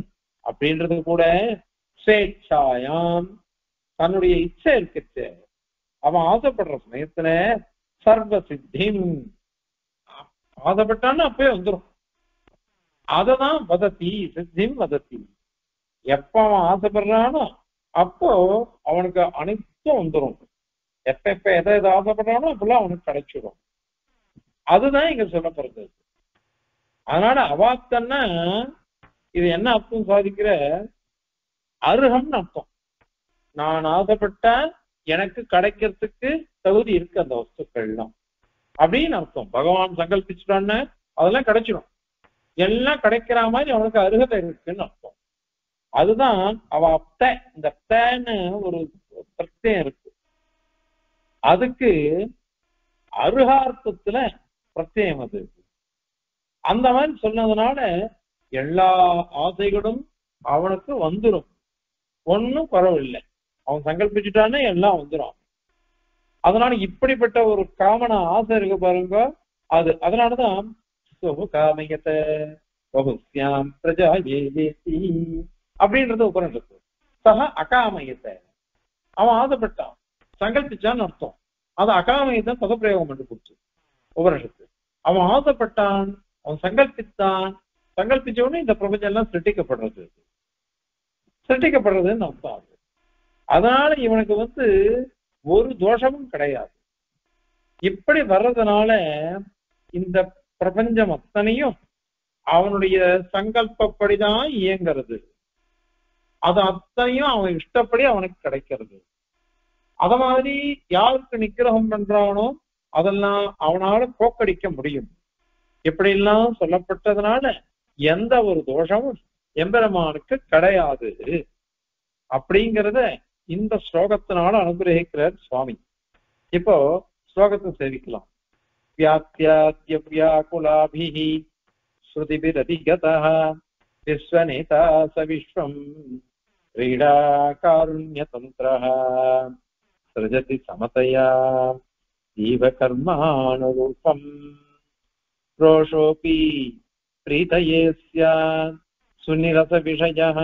அப்படின்றது கூட ஸ்வேச்சாயாம் தன்னுடைய இச்சை இருக்கு. அவன் ஆசைப்படுற சமயத்துல சர்வ சித்திம் ஆசைப்பட்டான்னு அப்பயே வந்துடும். அததான் வதத்தி சித்திம் வதத்தி. எப்ப அவன் ஆசைப்படுறானோ அப்போ அவனுக்கு அனைத்தும் வந்துடும். எப்ப எப்ப எதை எதை ஆசைப்படுறானோ அப்பெல்லாம் அவனுக்கு கிடைச்சிடும். அதுதான் இங்க சொல்லப்படுறது. அதனால அவாப்தன்னா இது என்ன அர்த்தம் சாதிக்கிற, அருகம்னு அர்த்தம். நான் ஆசைப்பட்டா எனக்கு கிடைக்கிறதுக்கு தகுதி இருக்கு அந்த வஸ்துக்கள்லாம் அப்படின்னு அர்த்தம். பகவான் சங்கல்பிச்சுட்டான்னு அதெல்லாம் கிடைச்சிடும். எல்லாம் கிடைக்கிற மாதிரி அவனுக்கு அருகதை இருக்குன்னு அர்த்தம். அதுதான் அவாப்த. இந்த அப்தன்னு ஒரு பிரத்யம் இருக்கு, அதுக்கு அருகார்த்தத்துல பிரத்யம் அது. அந்த மாதிரி சொன்னதுனால எல்லா ஆசைகளும் அவனுக்கு வந்துடும், ஒன்னும் பரவாயில்லை. அவன் சங்கல்பிச்சுட்டானே எல்லாம் வந்துடும். அதனால இப்படிப்பட்ட ஒரு காமன ஆசை இருக்கு பாருங்க அது. அதனாலதான் காமயத்தை பிரஜா ஏதி அப்படின்றது உபனிஷத்து. சக அகாமயத்தை, அவன் ஆசைப்பட்டான் சங்கல்பிச்சான்னு அர்த்தம். அது அகாமயத்தை பதப்பிரயோகம் பண்ணி கொடுத்து உபனிஷத்து. அவன் ஆசைப்பட்டான், அவன் சங்கல்பித்தான், சங்கல்பிச்ச உடனே இந்த பிரபஞ்சம் எல்லாம் சிருஷ்டிக்கப்படுறதுன்னு அர்த்தம் ஆகுது. அதனால இவனுக்கு ஒரு தோஷமும் கிடையாது. இப்படி வர்றதுனால இந்த பிரபஞ்சம் அத்தனையும் அவனுடைய சங்கல்பப்படிதான் இயங்கிறது. அது அத்தனையும் அவன் இஷ்டப்படி அவனுக்கு கிடைக்கிறது. அத மாதிரி யாருக்கு நிக்கிரகம் பண்றானோ அதெல்லாம் அவனால போக்கடிக்க முடியும். இப்படி எல்லாம் சொல்லப்பட்டதுனால எந்த ஒரு தோஷமும் எம்பெருமானுக்கு கிடையாது அப்படிங்கிறத இந்த ஸ்லோகத்தினால அனுகிரகிக்கிறார் சுவாமி. இப்போ ஸ்லோகத்தை சேவிக்கலாம். வியாத்யாத்ய வியாகுலாபிஹி ஸ்ருதிபிரதிகதஹ விஸ்வநேதா ச விஸ்வம் क्रीडा कारुण्यतन्त्रः सृजति समतया जीवकर्मानुरूपम् रोषोऽपि प्रीतये स्यात् सुनिरसविषयः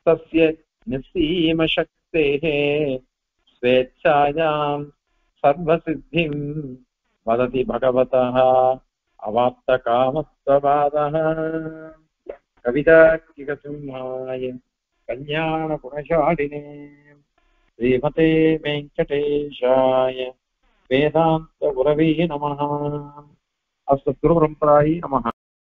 तस्य निस्सीमशक्तेः स्वेच्छायां सर्वसिद्धिं वदति भगवतः अवाप्तकामत्ववादः। कवितार्किकसिंहाय कल्याण गुणशालिने श्रीमते वेंकटेशाय वेदांत गुरवे नमः। अस्मद्गुरुपरम्परायै नमः।